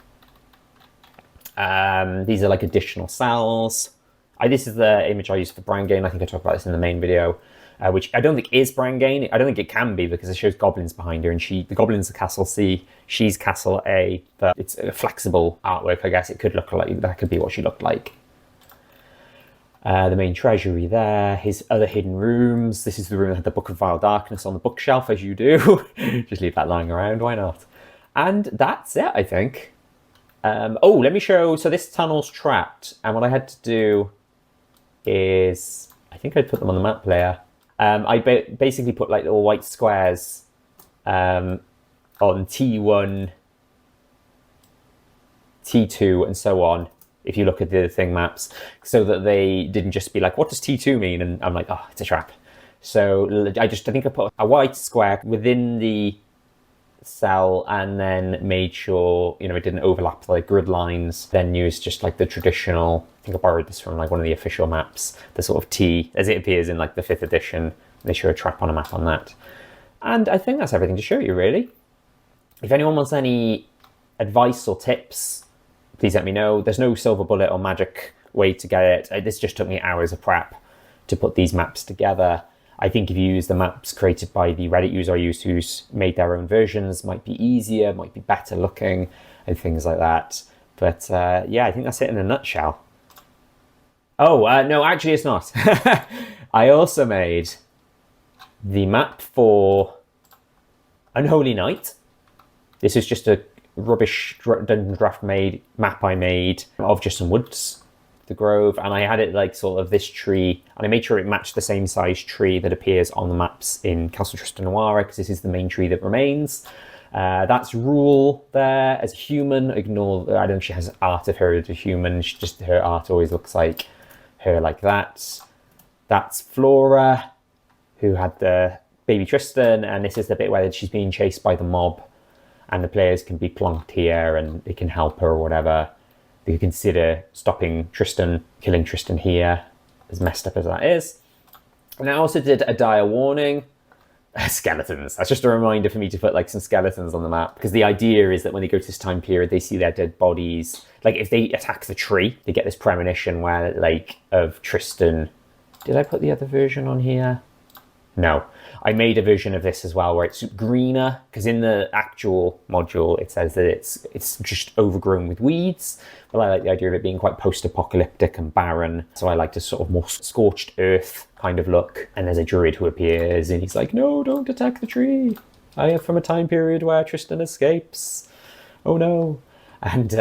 These are like additional cells. This is the image I used for Brangain. I think I talked about this in the main video, which I don't think is Brangain. I don't think it can be because it shows goblins behind her, and the goblins are Castle C, she's Castle A, but it's a flexible artwork, I guess. It could look like, that could be what she looked like. The main treasury there, his other hidden rooms. This is the room that had the Book of Vile Darkness on the bookshelf, as you do. Just leave that lying around, why not? And that's it, I think. Oh, let me show. So this tunnel's trapped, and what I had to do is, I think I'd put them on the map layer. I basically put like little white squares on T1, T2, and so on, if you look at the thing maps, so that they didn't just be like, what does T2 mean? And I'm like, oh, it's a trap. So I think I put a white square within the cell and then made sure, you know, it didn't overlap the grid lines, then used just like the traditional, I think I borrowed this from like one of the official maps, the sort of T, as it appears in like the 5th edition. They show a trap on a map on that. And I think that's everything to show you, really. If anyone wants any advice or tips, please let me know. There's no silver bullet or magic way to get it. This just took me hours of prep to put these maps together. I think if you use the maps created by the Reddit user I used who's made their own versions, might be easier, might be better looking, and things like that. But yeah, I think that's it in a nutshell. Oh, no, actually it's not. I also made the map for Unholy Night. This is just a rubbish Dungeon Draft map I made of just some woods, the grove, and I had it like sort of this tree, and I made sure it matched the same size tree that appears on the maps in Castle Tristenoira, because this is the main tree that remains. That's Rual there as a human. Ignore, I don't know if she has art of her as a human, she just, her art always looks like her like that. That's Flora, who had the baby Tristan, and this is the bit where she's being chased by the mob, and the players can be plonked here and they can help her or whatever. They could consider stopping Tristan, killing Tristan here, as messed up as that is. And I also did a dire warning. Skeletons. That's just a reminder for me to put like some skeletons on the map, because the idea is that when they go to this time period, they see their dead bodies. Like if they attack the tree, they get this premonition where like of Tristan. Did I put the other version on here? No. I made a version of this as well where it's greener, because in the actual module it says that it's just overgrown with weeds. But I like the idea of it being quite post-apocalyptic and barren. So I like a sort of more scorched earth kind of look. And there's a druid who appears and he's like, no, don't attack the tree. I am from a time period where Tristan escapes. Oh no. And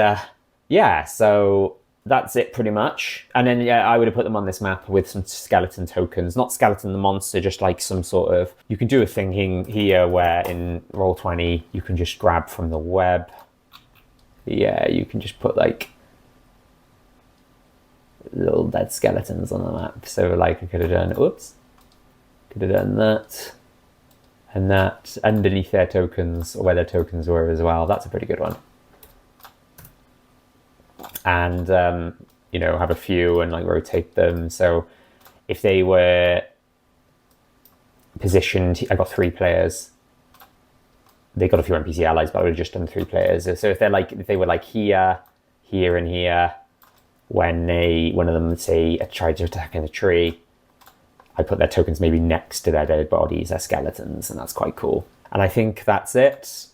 yeah, so that's it pretty much. And then yeah, I would have put them on this map with some skeleton tokens, not skeleton the monster, just like some sort of, you can do a thing here where in Roll20 you can just grab from the web. Yeah, you can just put like little dead skeletons on the map. So like I could have done, oops, could have done that and that underneath their tokens, or where their tokens were as well. That's a pretty good one. And, you know, have a few and like rotate them. So if they were positioned, I got 3 players. They got a few NPC allies, but I would have just done 3 players. So if they were like here, here, and here, when one of them, let's say, tried to attack in a tree, I put their tokens maybe next to their dead bodies, their skeletons, and that's quite cool. And I think that's it.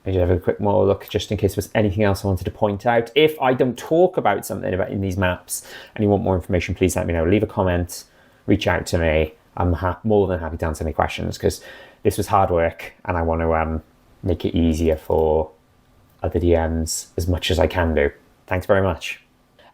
I just have a quick more look just in case there's anything else I wanted to point out. If I don't talk about something in these maps and you want more information, please let me know. Leave a comment, reach out to me. I'm more than happy to answer any questions, because this was hard work and I want to make it easier for other DMs as much as I can do. Thanks very much.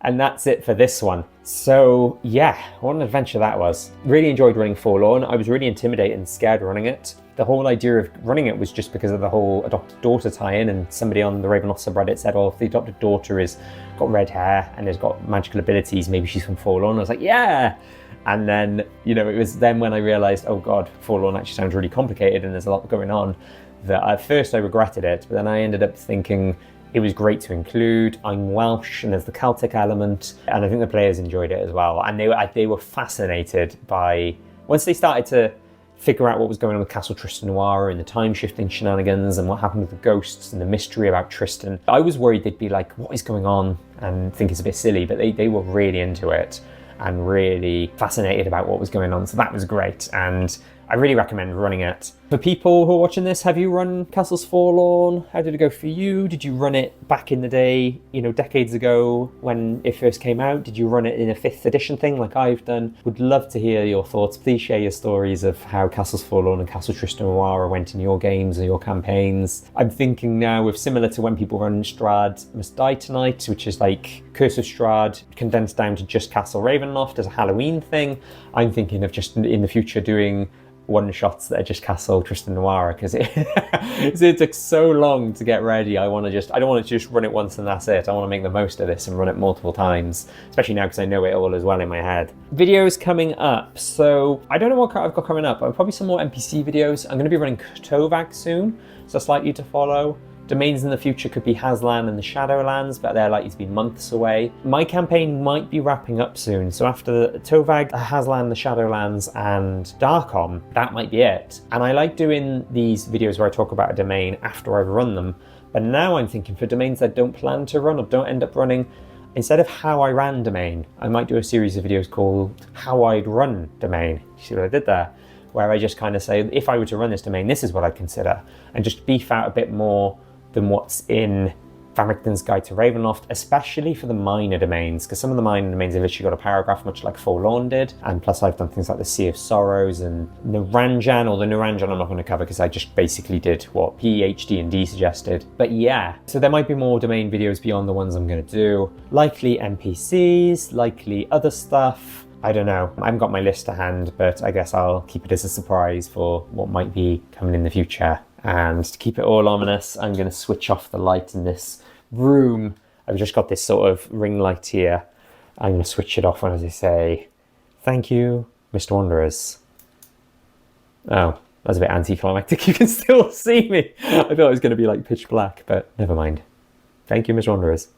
And that's it for this one. So yeah, what an adventure that was. Really enjoyed running Forlorn. I was really intimidated and scared running it. The whole idea of running it was just because of the whole adopted daughter tie-in, and somebody on the Ravenloft subreddit said, oh, if the adopted daughter has got red hair and has got magical abilities, maybe she's from Forlorn. I was like, yeah! And then, you know, it was then when I realized, oh God, Forlorn actually sounds really complicated and there's a lot going on, that at first I regretted it, but then I ended up thinking, it was great to include. I'm Welsh and there's the Celtic element, and I think the players enjoyed it as well. And they were fascinated by, once they started to figure out what was going on with Castle Tristenoira and the time-shifting shenanigans and what happened with the ghosts and the mystery about Tristan, I was worried they'd be like, what is going on? And think it's a bit silly, but they were really into it and really fascinated about what was going on. So that was great. And I really recommend running it. For people who are watching this, have you run Castles Forlorn? How did it go for you? Did you run it back in the day, you know, decades ago when it first came out? Did you run it in a 5th edition thing like I've done? Would love to hear your thoughts. Please share your stories of how Castles Forlorn and Castle Tristenoira went in your games or your campaigns. I'm thinking now with similar to when people run Strahd Must Die Tonight, which is like Curse of Strahd condensed down to just Castle Ravenloft as a Halloween thing. I'm thinking of just in the future doing one-shots that are just Castle Tristenoira, because it took so long to get ready. I don't want to just run it once and that's it. I want to make the most of this and run it multiple times, especially now because I know it all as well in my head. Videos coming up. So I don't know what I've got coming up. Probably some more NPC videos. I'm going to be running Tovag soon, so that's likely to follow. Domains in the future could be Haslan and the Shadowlands, but they're likely to be months away. My campaign might be wrapping up soon, so after Tovag, Haslan, the Shadowlands, and Darkom, that might be it. And I like doing these videos where I talk about a domain after I've run them, but now I'm thinking for domains I don't plan to run or don't end up running, instead of how I ran domain, I might do a series of videos called How I'd Run Domain. You see what I did there? Where I just kind of say, if I were to run this domain, this is what I'd consider, and just beef out a bit more than what's in Van Richten's Guide to Ravenloft, especially for the minor domains, because some of the minor domains have literally got a paragraph, much like Forlorn did, and plus I've done things like the Sea of Sorrows and Naranjan, or the Naranjan I'm not going to cover because I just basically did what PhD&D suggested. But yeah, so there might be more domain videos beyond the ones I'm going to do. Likely NPCs, likely other stuff. I don't know. I haven't got my list to hand, but I guess I'll keep it as a surprise for what might be coming in the future. And to keep it all ominous, I'm going to switch off the light in this room. I've just got this sort of ring light here. I'm going to switch it off when I say, thank you, Mr. Wanderers. Oh, that's a bit anticlimactic. You can still see me. I thought it was going to be like pitch black, but never mind. Thank you, Mr. Wanderers.